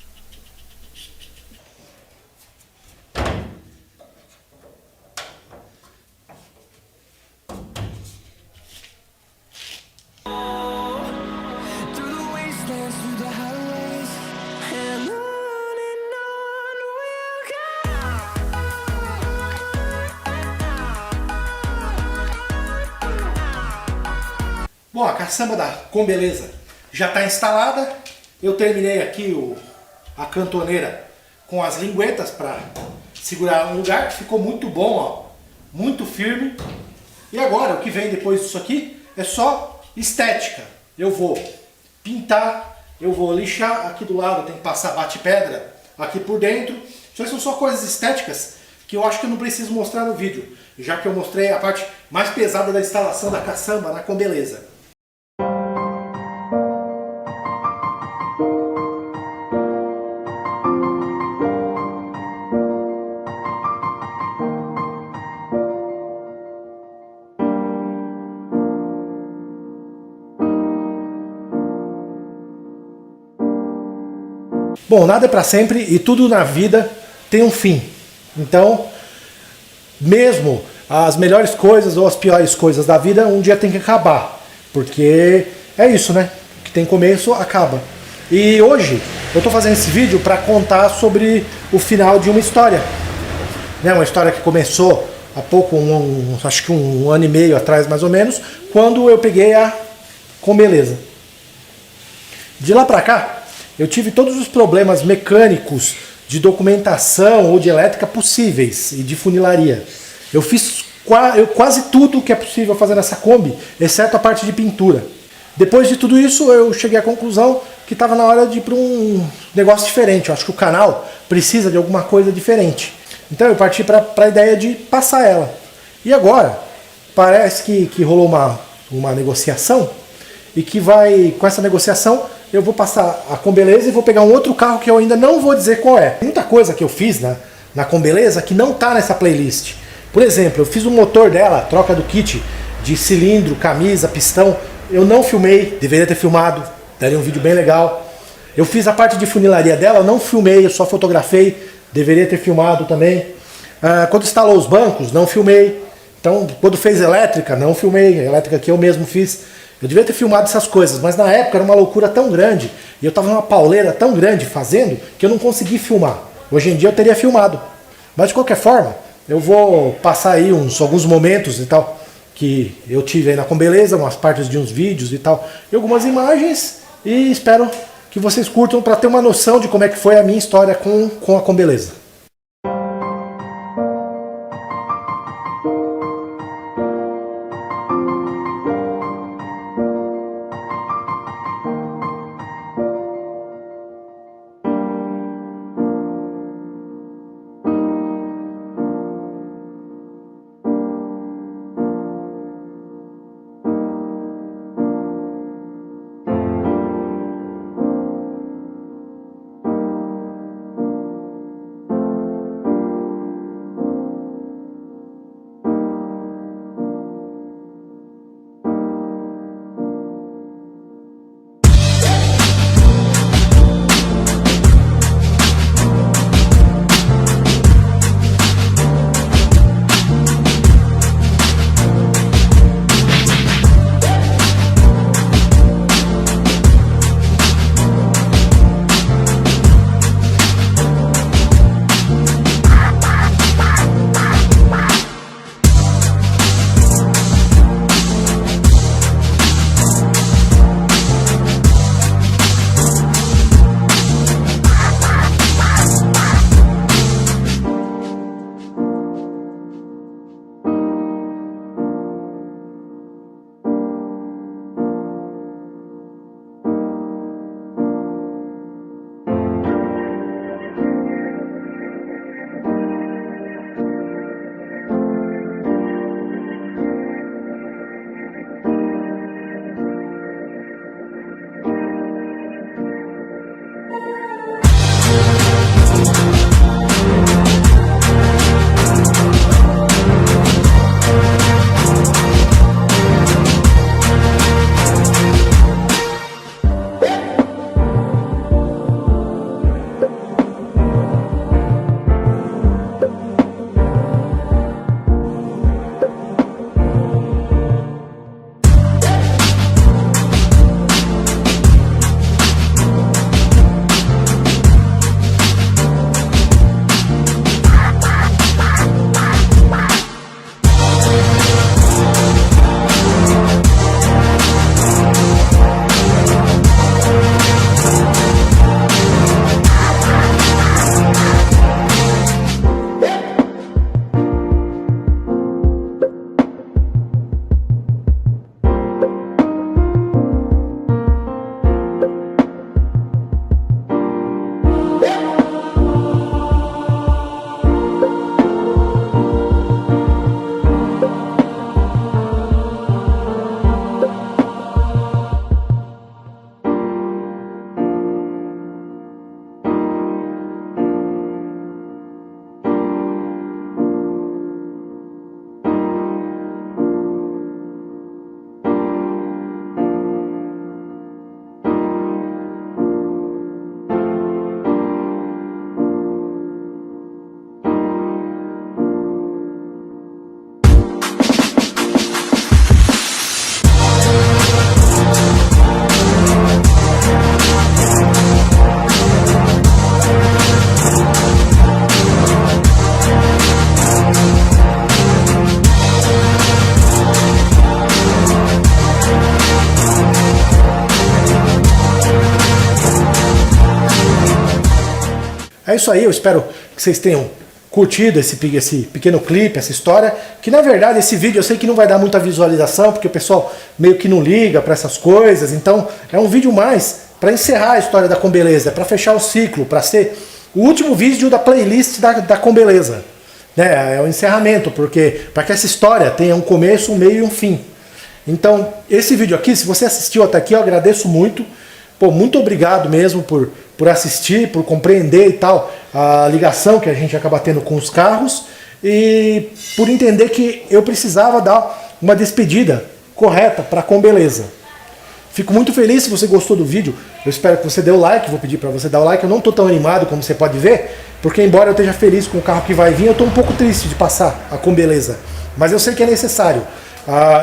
A: Bom, a caçamba da Combeleza já está instalada. Eu terminei aqui a cantoneira com as linguetas para segurar no lugar, que ficou muito bom, ó, muito firme. E agora, o que vem depois disso aqui é só estética. Eu vou pintar, eu vou lixar, aqui do lado tem que passar bate-pedra, aqui por dentro. Isso são só coisas estéticas que eu acho que eu não preciso mostrar no vídeo, já que eu mostrei a parte mais pesada da instalação da caçamba na Combeleza. Bom, nada é para sempre e tudo na vida tem um fim. Então, mesmo as melhores coisas ou as piores coisas da vida, um dia tem que acabar. Porque é isso, né? O que tem começo, acaba. E hoje eu estou fazendo esse vídeo para contar sobre o final de uma história. Né? Uma história que começou há pouco, acho que um ano e meio atrás mais ou menos, quando eu peguei a Combeleza. De lá para cá, eu tive todos os problemas mecânicos de documentação ou de elétrica possíveis e de funilaria. Eu fiz quase tudo que é possível fazer nessa Kombi, exceto a parte de pintura. Depois de tudo isso, eu cheguei à conclusão que estava na hora de ir para um negócio diferente. Eu acho que o canal precisa de alguma coisa diferente. Então eu parti para a ideia de passar ela. E agora, parece que rolou uma negociação e que com essa negociação, eu vou passar a Combeleza e vou pegar um outro carro que eu ainda não vou dizer qual é. Tem muita coisa que eu fiz na Combeleza que não está nessa playlist. Por exemplo, eu fiz o motor dela, troca do kit de cilindro, camisa, pistão. Eu não filmei, deveria ter filmado, daria um vídeo bem legal. Eu fiz a parte de funilaria dela, não filmei, eu só fotografei, deveria ter filmado também. Quando instalou os bancos, não filmei. Então, quando fez elétrica, não filmei, a elétrica que eu mesmo fiz. Eu devia ter filmado essas coisas, mas na época era uma loucura tão grande, e eu estava numa pauleira tão grande fazendo, que eu não consegui filmar. Hoje em dia eu teria filmado. Mas de qualquer forma, eu vou passar aí alguns momentos e tal, que eu tive aí na Combeleza, umas partes de uns vídeos e tal, e algumas imagens, e espero que vocês curtam para ter uma noção de como é que foi a minha história com a Combeleza. É isso aí, eu espero que vocês tenham curtido esse pequeno clipe, essa história, que na verdade esse vídeo eu sei que não vai dar muita visualização, porque o pessoal meio que não liga para essas coisas, então é um vídeo mais para encerrar a história da Combeleza, para fechar o ciclo, para ser o último vídeo da playlist da Combeleza. É o encerramento, porque para que essa história tenha um começo, um meio e um fim. Então, esse vídeo aqui, se você assistiu até aqui, eu agradeço muito. Pô, muito obrigado mesmo por assistir, por compreender e tal a ligação que a gente acaba tendo com os carros e por entender que eu precisava dar uma despedida correta para a Combeleza. Fico muito feliz se você gostou do vídeo. Eu espero que você dê o like, vou pedir para você dar o like. Eu não estou tão animado como você pode ver, porque embora eu esteja feliz com o carro que vai vir, eu estou um pouco triste de passar a Combeleza. Mas eu sei que é necessário.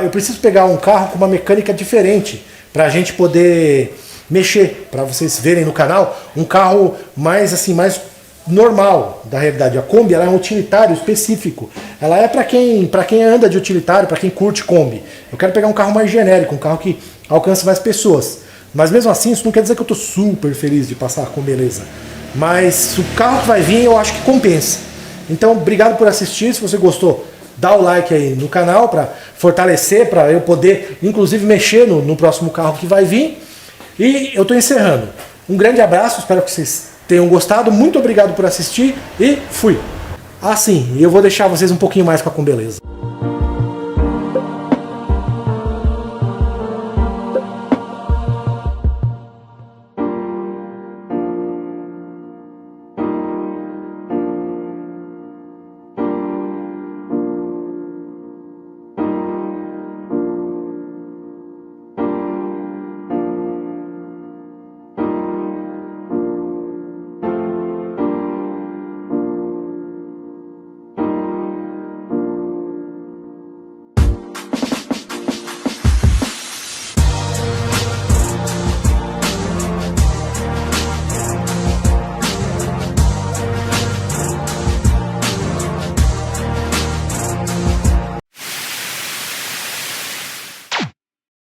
A: Eu preciso pegar um carro com uma mecânica diferente para a gente poder mexer, para vocês verem no canal, um carro mais assim, mais normal da realidade. A Kombi, ela é um utilitário específico. Ela é para quem anda de utilitário, para quem curte Kombi. Eu quero pegar um carro mais genérico, um carro que alcance mais pessoas. Mas mesmo assim, isso não quer dizer que eu estou super feliz de passar com beleza. Mas o carro que vai vir, eu acho que compensa. Então, obrigado por assistir. Se você gostou, dá o like aí no canal para fortalecer, para eu poder, inclusive, mexer no próximo carro que vai vir. E eu estou encerrando. Um grande abraço, espero que vocês tenham gostado. Muito obrigado por assistir e fui. Ah, sim, eu vou deixar vocês um pouquinho mais com a Combeleza.